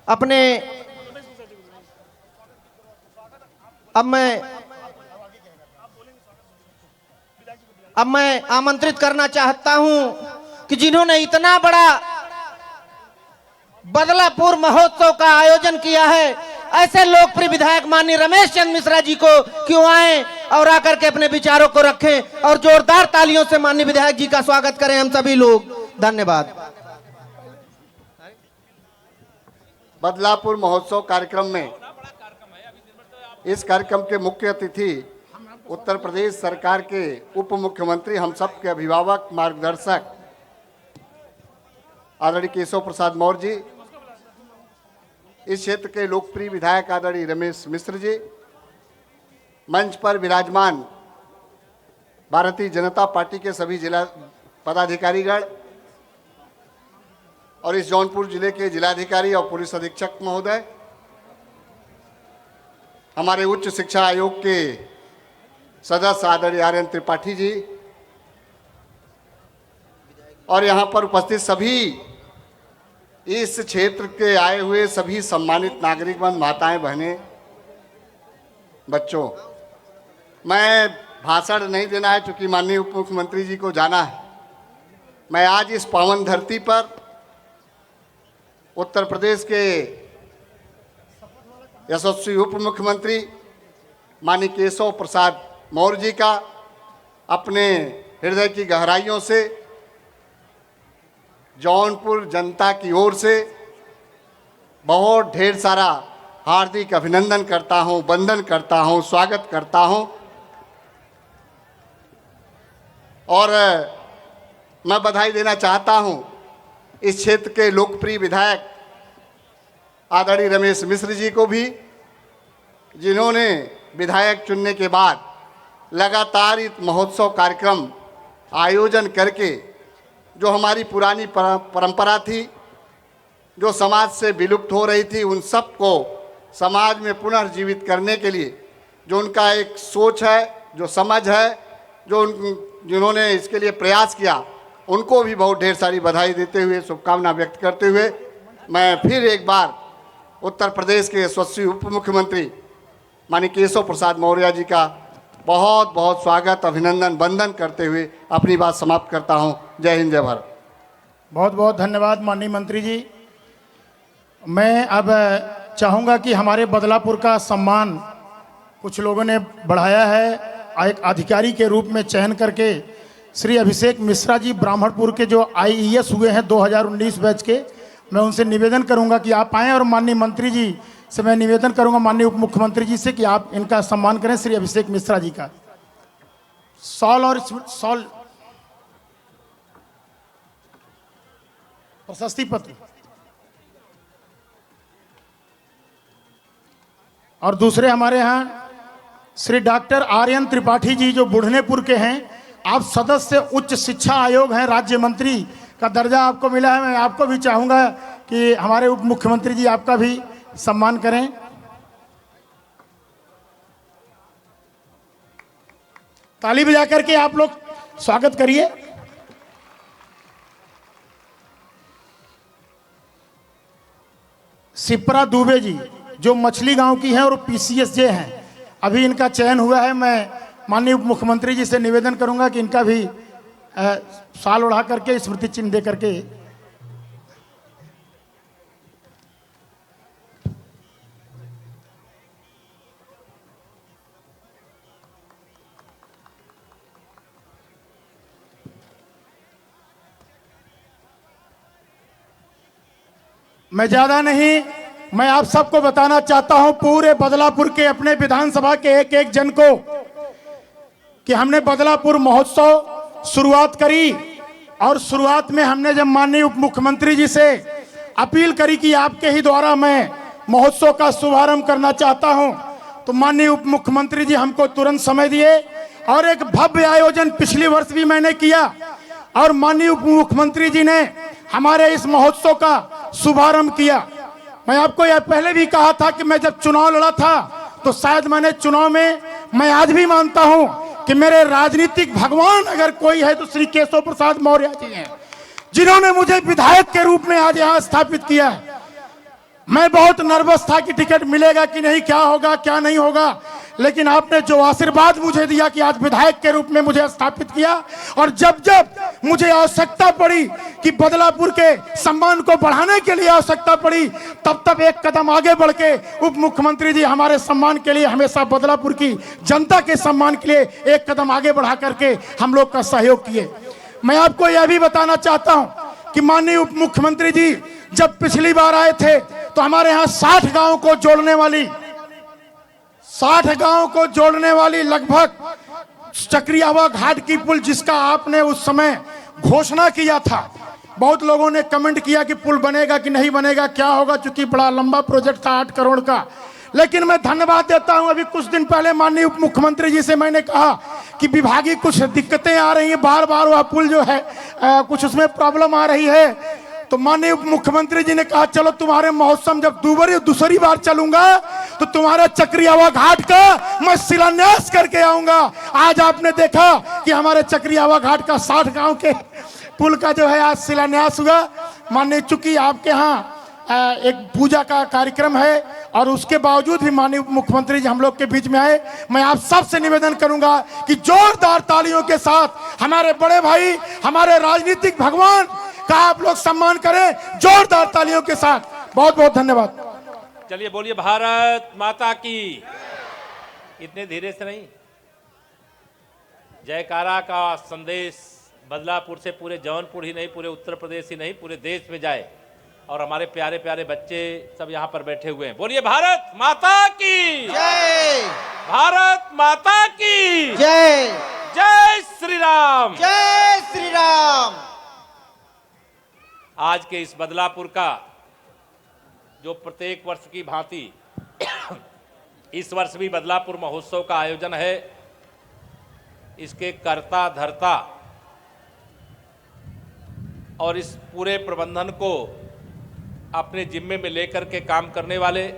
अपने अब मैं आमंत्रित करना चाहता हूं कि जिन्होंने इतना बड़ा बदलापुर महोत्सव का आयोजन किया है, ऐसे लोकप्रिय विधायक माननीय रमेश चंद्र मिश्रा जी को क्यों आए और आकर के अपने विचारों को रखें और जोरदार तालियों से माननीय विधायक जी का स्वागत करें हम सभी लोग। धन्यवाद। बदलापुर महोत्सव कार्यक्रम में इस कार्यक्रम के मुख्य अतिथि उत्तर प्रदेश सरकार के उप मुख्यमंत्री, हम सब के अभिभावक, मार्गदर्शक आदरणीय केशव प्रसाद मौर्य जी, इस क्षेत्र के लोकप्रिय विधायक आदरणीय रमेश मिश्र जी, मंच पर विराजमान भारतीय जनता पार्टी के सभी जिला पदाधिकारीगण और इस जौनपुर जिले के जिलाधिकारी और पुलिस अधीक्षक महोदय, हमारे उच्च शिक्षा आयोग के सदस्य आदरणीय आर्यन त्रिपाठी जी, और यहाँ पर उपस्थित सभी इस क्षेत्र के आए हुए सभी सम्मानित नागरिकगण, माताएं, बहनें, बच्चों, मैं भाषण नहीं देना है क्योंकि माननीय उप मुख्यमंत्री जी को जाना है। मैं आज इस पावन धरती पर उत्तर प्रदेश के यशस्वी उप मुख्यमंत्री माननीय केशव प्रसाद मौर्य जी का अपने हृदय की गहराइयों से जौनपुर जनता की ओर से बहुत ढेर सारा हार्दिक अभिनंदन करता हूं, वंदन करता हूं, स्वागत करता हूं। और मैं बधाई देना चाहता हूं इस क्षेत्र के लोकप्रिय विधायक आदरणीय रमेश मिश्र जी को भी, जिन्होंने विधायक चुनने के बाद लगातार इस महोत्सव कार्यक्रम आयोजन करके जो हमारी पुरानी परंपरा थी, जो समाज से विलुप्त हो रही थी, उन सब को समाज में पुनर्जीवित करने के लिए जो उनका एक सोच है, जो समझ है, जिन्होंने इसके लिए प्रयास किया, उनको भी बहुत ढेर सारी बधाई देते हुए, शुभकामना व्यक्त करते हुए, मैं फिर एक बार उत्तर प्रदेश के यशस्वी उप मुख्यमंत्री माननीय केशव प्रसाद मौर्य जी का बहुत बहुत स्वागत, अभिनंदन, वंदन करते हुए अपनी बात समाप्त करता हूं। जय हिंद, जय भारत। बहुत बहुत धन्यवाद माननीय मंत्री जी। मैं अब चाहूँगा कि हमारे बदलापुर का सम्मान कुछ लोगों ने बढ़ाया है, एक अधिकारी के रूप में चयन करके श्री अभिषेक मिश्रा जी ब्राह्मणपुर के जो IAS हुए हैं 2019 बैच के, मैं उनसे निवेदन करूंगा कि आप आएँ और माननीय मंत्री जी से मैं निवेदन करूंगा माननीय उप मुख्यमंत्री जी से कि आप इनका सम्मान करें, श्री अभिषेक मिश्रा जी का सॉल और सॉल प्रशस्ति पत्र, और दूसरे हमारे यहाँ श्री डॉक्टर आर्यन त्रिपाठी जी जो बुढ़नेपुर के हैं, आप सदस्य उच्च शिक्षा आयोग हैं, राज्य मंत्री का दर्जा आपको मिला है। मैं आपको भी चाहूँगा कि हमारे उप मुख्यमंत्री जी आपका भी सम्मान करें। ताली बजा करके आप लोग स्वागत करिए। सिप्रा दुबे जी जो मछली गांव की हैं और PCSJ हैं, अभी इनका चयन हुआ है। मैं माननीय उप मुख्यमंत्री जी से निवेदन करूंगा कि इनका भी शाल ओढ़ा करके स्मृति चिन्ह दे करके मैं ज्यादा नहीं, मैं आप सबको बताना चाहता हूं, पूरे बदलापुर के अपने विधानसभा के एक एक जन को, कि हमने बदलापुर महोत्सव शुरुआत करी और शुरुआत में हमने जब माननीय उप मुख्यमंत्री जी से अपील करी कि आपके ही द्वारा मैं महोत्सव का शुभारंभ करना चाहता हूं, तो माननीय उप मुख्यमंत्री जी हमको तुरंत समय दिए और एक भव्य आयोजन पिछले वर्ष भी मैंने किया और माननीय उप मुख्यमंत्री जी ने हमारे इस महोत्सव का शुभारंभ किया। मैं आपको यह पहले भी कहा था कि मैं जब चुनाव लड़ा था तो शायद मैंने चुनाव में, मैं आज भी मानता हूं कि मेरे राजनीतिक भगवान अगर कोई है तो श्री केशव प्रसाद मौर्य जी हैं, जिन्होंने मुझे विधायक के रूप में आज यहां स्थापित किया है। मैं बहुत नर्वस था कि टिकट मिलेगा कि नहीं, क्या होगा क्या नहीं होगा, लेकिन आपने जो आशीर्वाद मुझे दिया कि आज विधायक के रूप में मुझे स्थापित किया, और जब जब मुझे आवश्यकता पड़ी कि बदलापुर के सम्मान को बढ़ाने के लिए आवश्यकता पड़ी, तब तब एक कदम आगे बढ़ के उप मुख्यमंत्री जी हमारे सम्मान के लिए, हमेशा बदलापुर की जनता के सम्मान के लिए एक कदम आगे बढ़ा करके हम लोग का सहयोग किए। मैं आपको यह भी बताना चाहता हूं कि माननीय उप मुख्यमंत्री जी जब पिछली बार आए थे तो हमारे यहाँ 60 गांवों को जोड़ने वाली लगभग चक्रियावा घाट की पुल, जिसका आपने उस समय घोषणा किया था, बहुत लोगों ने कमेंट किया कि पुल बनेगा कि नहीं बनेगा, क्या होगा, चूंकि बड़ा लंबा प्रोजेक्ट था 8 करोड़ का। लेकिन मैं धन्यवाद देता हूं, अभी कुछ दिन पहले माननीय उप मुख्यमंत्री जी से मैंने कहा कि विभागीय कुछ दिक्कतें आ रही हैं, बार बार वह पुल जो है कुछ उसमें प्रॉब्लम आ रही है, तो माननीय उप मुख्यमंत्री जी ने कहा चलो तुम्हारे महोत्सव जब दूसरी बार चलूंगा तो तुम्हारा चक्रियावा घाट का मैं शिलान्यास करके आऊंगा। आज आपने देखा कि हमारे चक्रियावा घाट का 60 गांव के पुल का जो है आज शिलान्यास हुआ। माननीय, चूंकि आपके यहाँ एक पूजा का कार्यक्रम है और उसके बावजूद भी माननीय उप मुख्यमंत्री जी हम लोग के बीच में आए, मैं आप सबसे निवेदन करूंगा कि जोरदार तालियों के साथ हमारे बड़े भाई, हमारे राजनीतिक भगवान का आप लोग सम्मान करें, जोरदार तालियों के साथ। बहुत बहुत धन्यवाद। चलिए बोलिए भारत माता की। इतने धीरे से नहीं, जयकारा का संदेश बदलापुर से पूरे जौनपुर ही नहीं, पूरे उत्तर प्रदेश ही नहीं, पूरे देश में जाए। और हमारे प्यारे प्यारे बच्चे सब यहाँ पर बैठे हुए हैं। बोलिए भारत माता की जय, भारत माता की जय, जय श्री राम, जय श्री राम। आज के इस बदलापुर का जो प्रत्येक वर्ष की भांति इस वर्ष भी बदलापुर महोत्सव का आयोजन है, इसके कर्ता धर्ता और इस पूरे प्रबंधन को अपने जिम्मे में लेकर के काम करने वाले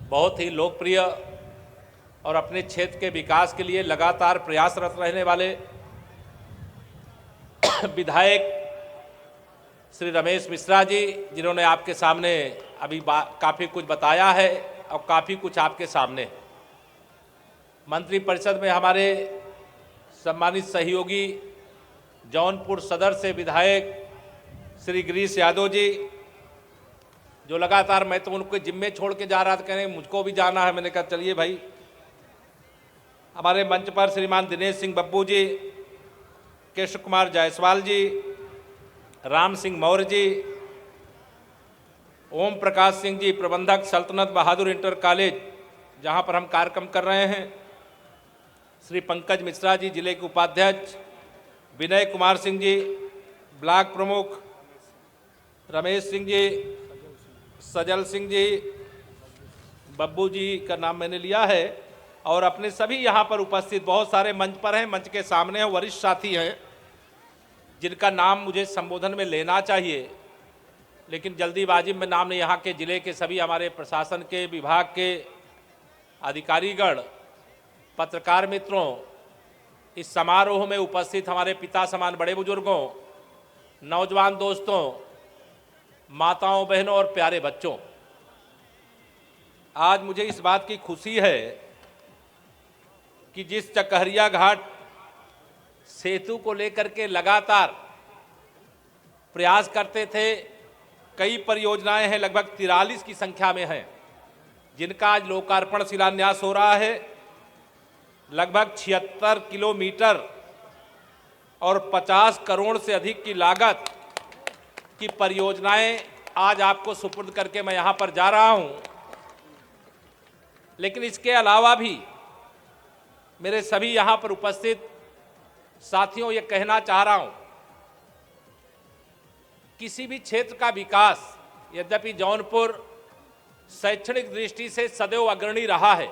बहुत ही लोकप्रिय और अपने क्षेत्र के विकास के लिए लगातार प्रयासरत रहने वाले विधायक श्री रमेश मिश्रा जी, जिन्होंने आपके सामने अभी काफ़ी कुछ बताया है और काफ़ी कुछ आपके सामने। मंत्रिपरिषद में हमारे सम्मानित सहयोगी जौनपुर सदर से विधायक श्री गिरीश यादव जी, जो लगातार, मैं तो उनको जिम्मे छोड़ के जा रहा था, कहने मुझको भी जाना है, मैंने कहा चलिए भाई। हमारे मंच पर श्रीमान दिनेश सिंह बब्बू जी, कृष्ण कुमार जायसवाल जी, राम सिंह मौर्य जी, ओम प्रकाश सिंह जी, प्रबंधक सल्तनत बहादुर इंटर कॉलेज जहां पर हम कार्यक्रम कर रहे हैं, श्री पंकज मिश्रा जी जिले के उपाध्यक्ष, विनय कुमार सिंह जी ब्लॉक प्रमुख, रमेश सिंह जी, सजल सिंह जी, बब्बू जी का नाम मैंने लिया है, और अपने सभी यहाँ पर उपस्थित बहुत सारे मंच पर हैं, मंच के सामने हैं, वरिष्ठ साथी हैं जिनका नाम मुझे संबोधन में लेना चाहिए, लेकिन जल्दीबाजी में नाम नहीं। यहाँ के जिले के सभी हमारे प्रशासन के विभाग के अधिकारीगण, पत्रकार मित्रों, इस समारोह में उपस्थित हमारे पिता समान बड़े बुजुर्गों, नौजवान दोस्तों, माताओं बहनों और प्यारे बच्चों, आज मुझे इस बात की खुशी है कि जिस चकहरिया घाट सेतु को लेकर के लगातार प्रयास करते थे, कई परियोजनाएं हैं, लगभग 43 की संख्या में हैं, जिनका आज लोकार्पण शिलान्यास हो रहा है। लगभग 76 किलोमीटर और 50 करोड़ से अधिक की लागत की परियोजनाएं आज आपको सुपुर्द करके मैं यहाँ पर जा रहा हूँ। लेकिन इसके अलावा भी मेरे सभी यहाँ पर उपस्थित साथियों, ये कहना चाह रहा हूँ, किसी भी क्षेत्र का विकास, यद्यपि जौनपुर शैक्षणिक दृष्टि से सदैव अग्रणी रहा है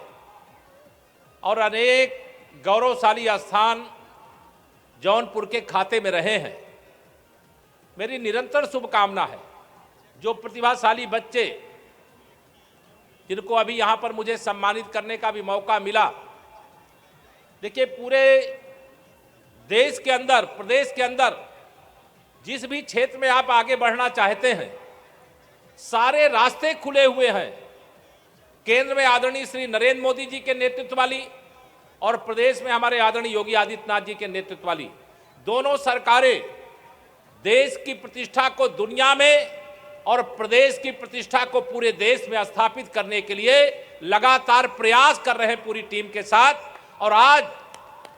और अनेक गौरवशाली स्थान जौनपुर के खाते में रहे हैं। मेरी निरंतर शुभकामना है जो प्रतिभाशाली बच्चे जिनको अभी यहाँ पर मुझे सम्मानित करने का भी मौका मिला, देखिए पूरे देश के अंदर, प्रदेश के अंदर जिस भी क्षेत्र में आप आगे बढ़ना चाहते हैं, सारे रास्ते खुले हुए हैं। केंद्र में आदरणीय श्री नरेंद्र मोदी जी के नेतृत्व वाली और प्रदेश में हमारे आदरणीय योगी आदित्यनाथ जी के नेतृत्व वाली दोनों सरकारें देश की प्रतिष्ठा को दुनिया में और प्रदेश की प्रतिष्ठा को पूरे देश में स्थापित करने के लिए लगातार प्रयास कर रहे हैं पूरी टीम के साथ। और आज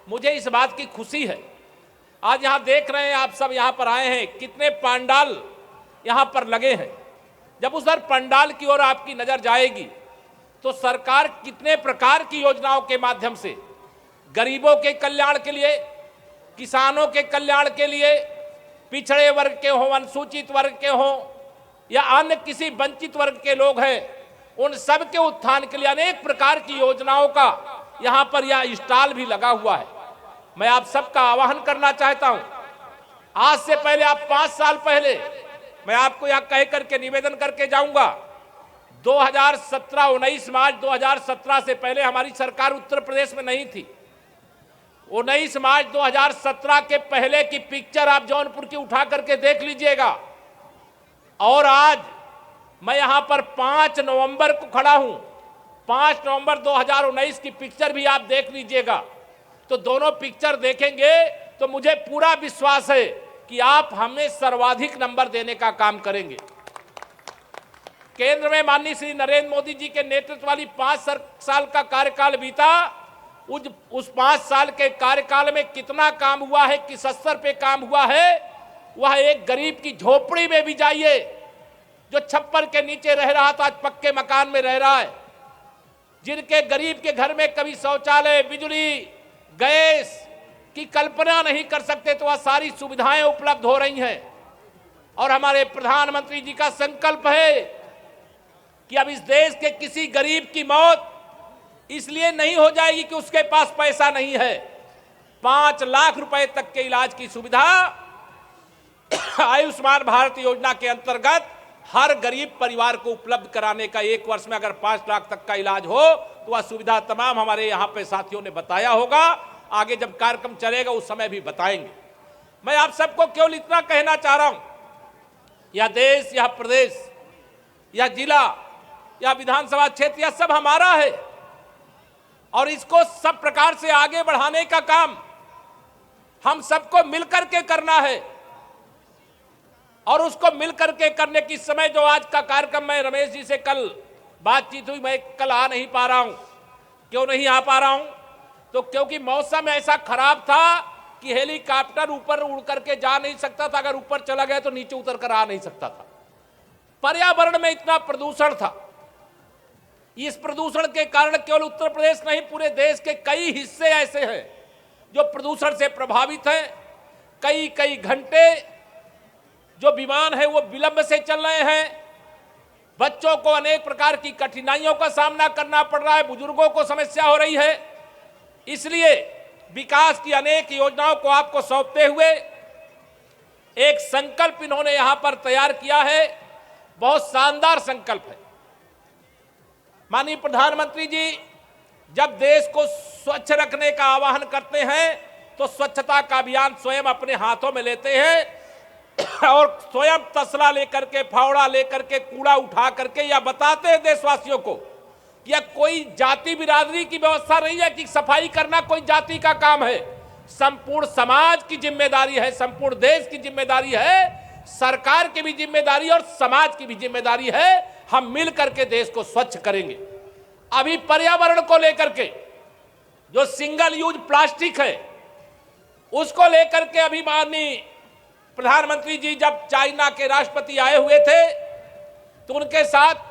मुझे इस बात की खुशी है, आज यहाँ देख रहे हैं आप सब यहाँ पर आए हैं, कितने पंडाल यहाँ पर लगे हैं। जब उधर पंडाल की ओर आपकी नजर जाएगी तो सरकार कितने प्रकार की योजनाओं के माध्यम से गरीबों के कल्याण के लिए, किसानों के कल्याण के लिए, पिछड़े वर्ग के हों, अनुसूचित वर्ग के हों या अन्य किसी वंचित वर्ग के लोग हैं, उन सब के उत्थान के लिए अनेक प्रकार की योजनाओं का यहाँ पर यह स्टॉल भी लगा हुआ है। मैं आप सबका आह्वान करना चाहता हूँ, आज से पहले आप 5 साल पहले, मैं आपको यह कह करके निवेदन करके जाऊंगा, 2017-19 मार्च 2017 से पहले हमारी सरकार उत्तर प्रदेश में नहीं थी। 19 मार्च 2017 के पहले की पिक्चर आप जौनपुर की उठा करके देख लीजिएगा। और आज मैं यहां पर 5 नवंबर को खड़ा हूं, 5 नवंबर 2019 की पिक्चर भी आप देख लीजिएगा। तो दोनों पिक्चर देखेंगे तो मुझे पूरा विश्वास है कि आप हमें सर्वाधिक नंबर देने का काम करेंगे। केंद्र में माननीय श्री नरेंद्र मोदी जी के नेतृत्व वाली 5 साल का कार्यकाल बीता। उस 5 साल के कार्यकाल में कितना काम हुआ है, किस स्तर पे काम हुआ है, वह एक गरीब की झोपड़ी में भी जाइए, जो छप्पर के नीचे रह रहा था आज पक्के मकान में रह रहा है। जिनके गरीब के घर में कभी शौचालय, बिजली, गैस की कल्पना नहीं कर सकते, तो वह सारी सुविधाएं उपलब्ध हो रही हैं। और हमारे प्रधानमंत्री जी का संकल्प है कि अब इस देश के किसी गरीब की मौत इसलिए नहीं हो जाएगी कि उसके पास पैसा नहीं है। 5 लाख रुपए तक के इलाज की सुविधा आयुष्मान भारत योजना के अंतर्गत हर गरीब परिवार को उपलब्ध कराने का, 1 वर्ष में अगर 5 लाख तक का इलाज हो तो वह सुविधा तमाम हमारे यहाँ पे साथियों ने बताया होगा। आगे जब कार्यक्रम चलेगा उस समय भी बताएंगे। मैं आप सबको केवल इतना कहना चाह रहा हूं, यह देश, यह प्रदेश, यह जिला, यह विधानसभा क्षेत्र, यह सब हमारा है और इसको सब प्रकार से आगे बढ़ाने का काम हम सबको मिलकर के करना है। और उसको मिलकर के करने की समय जो आज का कार्यक्रम, मैं रमेश जी से कल बातचीत हुई, मैं कल आ नहीं पा रहा हूं। क्यों नहीं आ पा रहा हूं? तो क्योंकि मौसम ऐसा खराब था कि हेलीकॉप्टर ऊपर उड़ करके जा नहीं सकता था, अगर ऊपर चला गया तो नीचे उतर कर आ नहीं सकता था। पर्यावरण में इतना प्रदूषण था। इस प्रदूषण के कारण केवल उत्तर प्रदेश नहीं, पूरे देश के कई हिस्से ऐसे हैं जो प्रदूषण से प्रभावित हैं। कई घंटे जो विमान है वो विलंब से चल रहे हैं। बच्चों को अनेक प्रकार की कठिनाइयों का सामना करना पड़ रहा है, बुजुर्गों को समस्या हो रही है। इसलिए विकास की अनेक योजनाओं को आपको सौंपते हुए एक संकल्प इन्होंने यहां पर तैयार किया है। बहुत शानदार संकल्प है। माननीय प्रधानमंत्री जी जब देश को स्वच्छ रखने का आह्वान करते हैं तो स्वच्छता का अभियान स्वयं अपने हाथों में लेते हैं और स्वयं तसला लेकर के, फावड़ा लेकर के, कूड़ा उठा करके या बताते हैं देशवासियों को कि यह कोई जाति बिरादरी की व्यवस्था नहीं है कि सफाई करना कोई जाति का काम है। संपूर्ण समाज की जिम्मेदारी है, संपूर्ण देश की जिम्मेदारी है, सरकार की भी जिम्मेदारी और समाज की भी जिम्मेदारी है। हम मिल करके देश को स्वच्छ करेंगे। अभी पर्यावरण को लेकर के जो सिंगल यूज प्लास्टिक है उसको लेकर के अभी माननीय प्रधानमंत्री जी जब चाइना के राष्ट्रपति आए हुए थे तो उनके साथ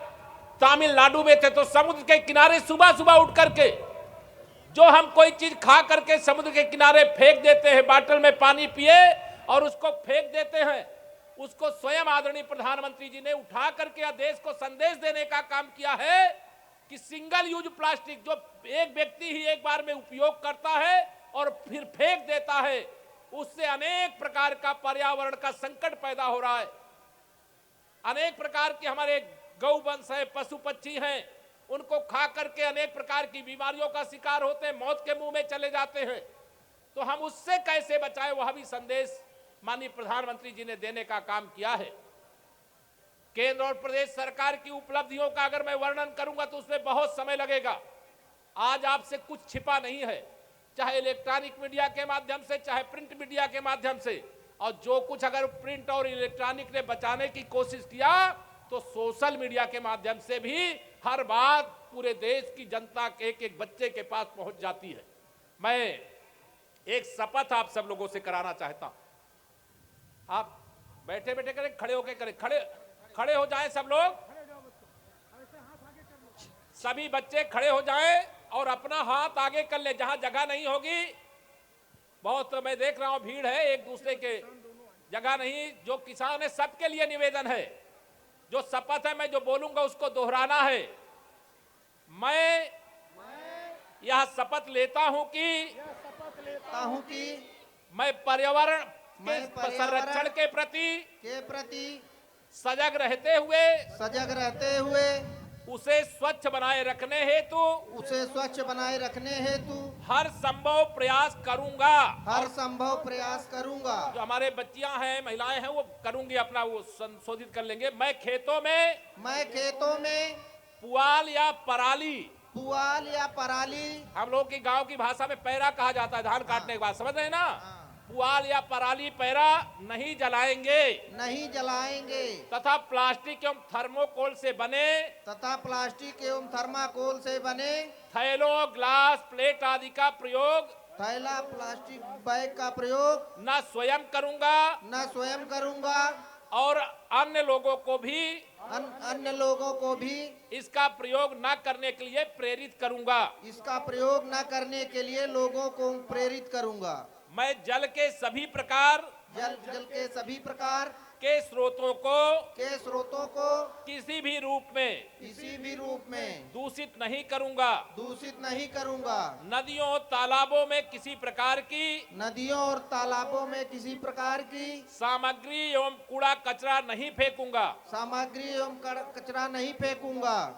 तमिलनाडु में थे, तो समुद्र के किनारे सुबह सुबह उठ करके जो हम कोई चीज खा करके समुद्र के किनारे फेंक देते हैं, बाटल में पानी पिए और उसको फेंक देते हैं, उसको स्वयं आदरणीय प्रधानमंत्री जी ने उठा करके देश को संदेश देने का काम किया है कि सिंगल यूज प्लास्टिक जो एक व्यक्ति ही एक बार में उपयोग करता है और फिर फेंक देता है, उससे अनेक प्रकार का पर्यावरण का संकट पैदा हो रहा है। अनेक प्रकार के हमारे गौवंश है, पशु पक्षी हैं, उनको खा करके अनेक प्रकार की बीमारियों का शिकार होते हैं, मौत के मुंह में चले जाते हैं। तो हम उससे कैसे बचाएं, वह भी संदेश माननीय प्रधानमंत्री जी ने देने का काम किया है। केंद्र और प्रदेश सरकार की उपलब्धियों का अगर मैं वर्णन करूंगा तो उसमें बहुत समय लगेगा। आज आपसे कुछ छिपा नहीं है, चाहे इलेक्ट्रॉनिक मीडिया के माध्यम से, चाहे प्रिंट मीडिया के माध्यम से, और जो कुछ अगर प्रिंट और इलेक्ट्रॉनिक ने बचाने की कोशिश किया तो सोशल मीडिया के माध्यम से भी हर बात पूरे देश की जनता के एक एक बच्चे के पास पहुंच जाती है। मैं एक शपथ आप सब लोगों से कराना चाहता हूं। आप बैठे बैठे करें, खड़े होकर करें, खड़े हो जाएं सब लोग, सभी बच्चे खड़े हो जाएं और अपना हाथ आगे कर ले जहां जगह नहीं होगी। बहुत मैं देख रहा हूं भीड़ है, एक दूसरे के जगह नहीं। जो किसान है सबके लिए निवेदन है, जो शपथ है मैं जो बोलूंगा उसको दोहराना है। मैं यह शपथ लेता हूं कि मैं पर्यावरण के संरक्षण के प्रति सजग रहते हुए उसे स्वच्छ बनाए रखने हेतु हर संभव प्रयास करूंगा। जो हमारे बच्चियां हैं, महिलाएं हैं, वो करूंगी, अपना वो संशोधित कर लेंगे। मैं खेतों में पुआल या पराली, हम लोग की गांव की भाषा में पैरा कहा जाता है धान काटने के बाद, समझ रहे हैं ना। पुआल या पराली पैरा नहीं जलाएंगे तथा प्लास्टिक एवं थर्मोकोल से बने थैलों, ग्लास, प्लेट आदि का प्रयोग, प्लास्टिक बैग का प्रयोग न स्वयं करूंगा और अन्य लोगों को भी इसका प्रयोग न करने के लिए प्रेरित करूंगा। मैं जल के सभी प्रकार के स्रोतों को किसी भी रूप में दूषित नहीं करूंगा। नदियों तालाबों में किसी प्रकार की सामग्री एवं कूड़ा कचरा नहीं फेंकूंगा।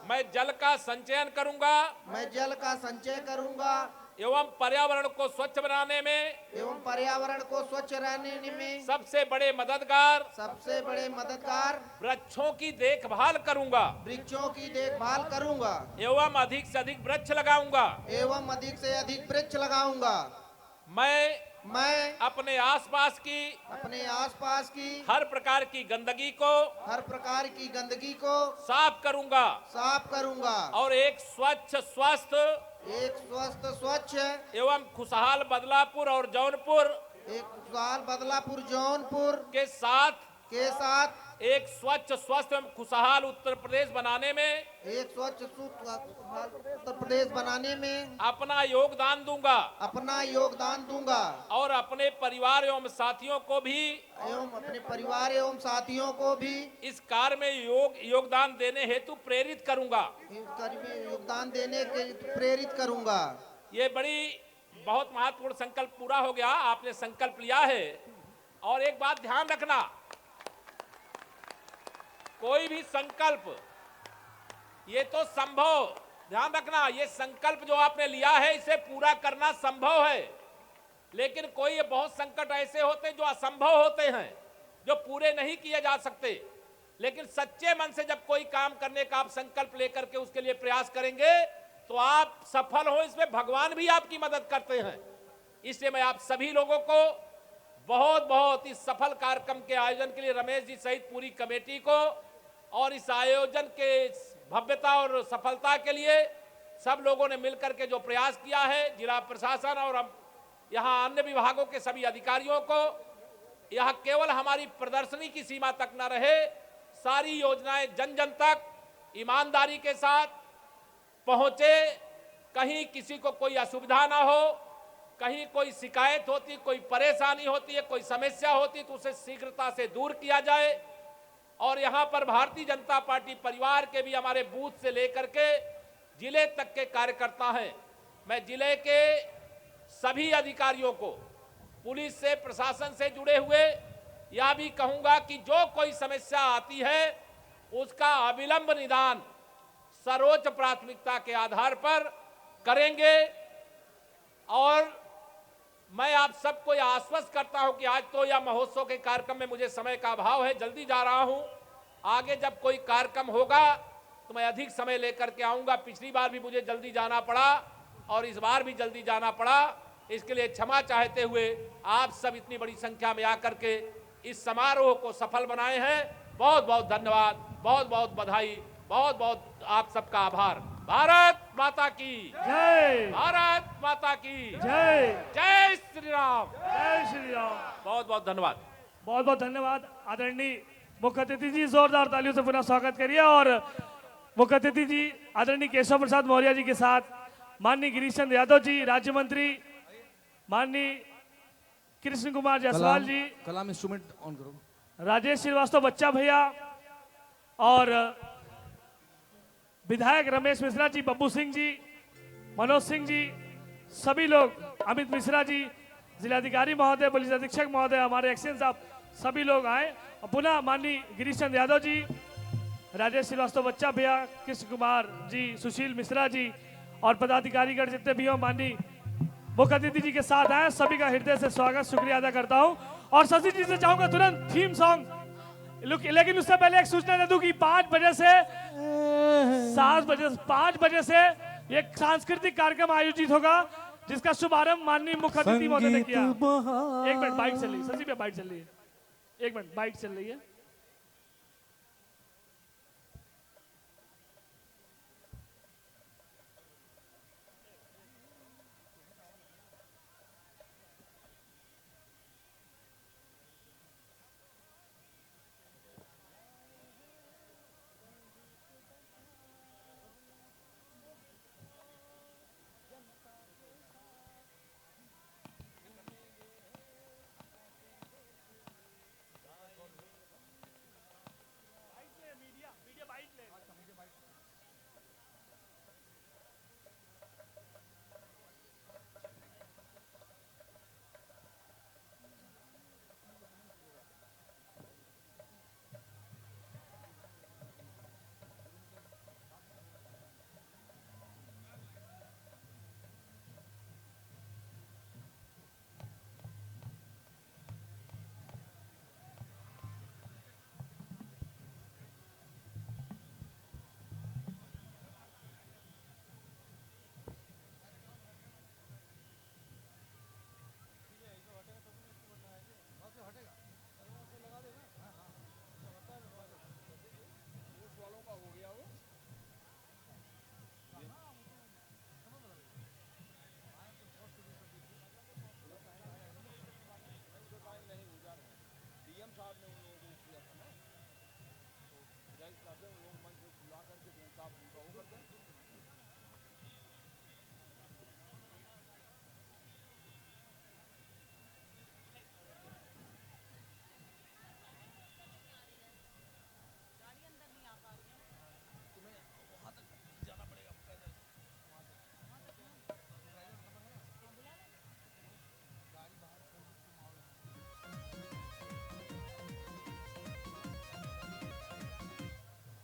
मैं जल का संचयन करूंगा एवं पर्यावरण को स्वच्छ बनाने में सबसे बड़े मददगार वृक्षों की देखभाल करूंगा एवं अधिक से अधिक वृक्ष लगाऊंगा। मैं अपने आसपास की हर प्रकार की गंदगी को साफ करूंगा और एक स्वच्छ एवं खुशहाल बदलापुर और जौनपुर के साथ एक स्वच्छ, स्वस्थ एवं खुशहाल उत्तर प्रदेश बनाने में अपना योगदान दूंगा और अपने परिवार एवं साथियों को भी इस कार्य में योगदान देने हेतु प्रेरित करूंगा। ये बहुत महत्वपूर्ण संकल्प पूरा हो गया। आपने संकल्प लिया है। और एक बात ध्यान रखना, कोई भी संकल्प, ये तो संभव, ध्यान रखना, ये संकल्प जो आपने लिया है इसे पूरा करना संभव है, लेकिन कोई बहुत संकट ऐसे होते हैं जो असंभव होते हैं, जो पूरे नहीं किए जा सकते। लेकिन सच्चे मन से जब कोई काम करने का आप संकल्प लेकर के उसके लिए प्रयास करेंगे तो आप सफल हो, इसमें भगवान भी आपकी मदद करते हैं। इसलिए मैं आप सभी लोगों को बहुत इस सफल कार्यक्रम के आयोजन के लिए रमेश जी सहित पूरी कमेटी को और इस आयोजन के भव्यता और सफलता के लिए सब लोगों ने मिलकर के जो प्रयास किया है, जिला प्रशासन और हम यहाँ अन्य विभागों के सभी अधिकारियों को, यह केवल हमारी प्रदर्शनी की सीमा तक न रहे, सारी योजनाएं जन जन तक ईमानदारी के साथ पहुंचे, कहीं किसी को कोई असुविधा ना हो, कहीं कोई शिकायत होती, कोई परेशानी होती है, कोई समस्या होती तो उसे शीघ्रता से दूर किया जाए। और यहाँ पर भारतीय जनता पार्टी परिवार के भी हमारे बूथ से लेकर के जिले तक के कार्यकर्ता हैं। मैं जिले के सभी अधिकारियों को, पुलिस से, प्रशासन से जुड़े हुए, यह भी कहूंगा कि जो कोई समस्या आती है उसका अविलंब निदान सर्वोच्च प्राथमिकता के आधार पर करेंगे। और मैं आप सबको यह आश्वस्त करता हूं कि आज तो यह महोत्सव के कार्यक्रम में मुझे समय का अभाव है, जल्दी जा रहा हूं। आगे जब कोई कार्यक्रम होगा तो मैं अधिक समय लेकर के आऊंगा। पिछली बार भी मुझे जल्दी जाना पड़ा और इस बार भी जल्दी जाना पड़ा, इसके लिए क्षमा चाहते हुए आप सब इतनी बड़ी संख्या में आकर के इस समारोह को सफल बनाए हैं। बहुत बहुत धन्यवाद, बहुत बहुत बधाई, बहुत बहुत आप सबका आभार। भारत माता की जय, भारत माता की जय, जय श्री राम, जय श्री राम। बहुत बहुत धन्यवाद। बहुत बहुत धन्यवाद आदरणीय मुख्य अतिथि जी, जोरदार तालियों से पुनः स्वागत करिए। और मुख्य अतिथि जी आदरणीय केशव प्रसाद मौर्य जी के साथ माननीय गिरीश चंद्र यादव जी, राज्य मंत्री माननीय कृष्ण कुमार जायसवाल जी, कलाम इंस्ट्रूमेंट ऑन करो, राजेश श्रीवास्तव बच्चा भैया, और विधायक रमेश मिश्रा जी, बब्बू सिंह जी, मनोज सिंह जी, सभी लोग, अमित मिश्रा जी, जिलाधिकारी महोदय, पुलिस अधीक्षक महोदय, हमारे एक्शन साहब, सभी लोग आए। और पुनः माननीय गिरीश चंद्र यादव जी, राजेश श्रीवास्तव बच्चा भैया, कृष्ण कुमार जी, सुशील मिश्रा जी और पदाधिकारीगण जितने भी हो, माननीय मुख्य अतिथि जी के साथ आए, सभी का हृदय से स्वागत, शुक्रिया अदा करता हूं। और शशि जी से चाहूंगा तुरंत थीम सॉन्ग, लेकिन उससे पहले एक सूचना दे दूं कि 5 बजे से 5 बजे से एक सांस्कृतिक कार्यक्रम आयोजित होगा जिसका शुभारंभ माननीय मुख्य अतिथि महोदय ने किया। एक मिनट बाइक चल रही है, शशि पे बाइक चल रही है, एक मिनट बाइक चल रही है।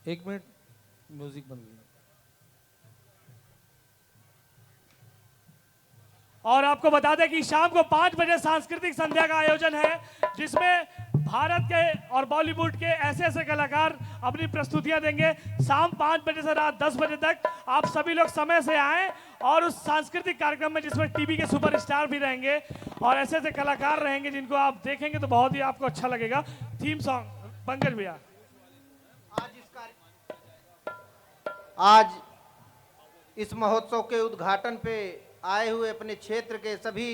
एक मिनट, म्यूजिक बंद करो। और आपको बता दें कि शाम को 5 बजे सांस्कृतिक संध्या का आयोजन है जिसमें भारत के और बॉलीवुड के ऐसे ऐसे कलाकार अपनी प्रस्तुतियां देंगे। शाम 5 बजे से रात 10 बजे तक आप सभी लोग समय से आएं और उस सांस्कृतिक कार्यक्रम में जिसमें टीवी के सुपरस्टार भी रहेंगे और ऐसे ऐसे कलाकार रहेंगे जिनको आप देखेंगे तो बहुत ही आपको अच्छा लगेगा। थीम सॉन्ग पंकज भैया। आज इस महोत्सव के उद्घाटन पे आए हुए अपने क्षेत्र के सभी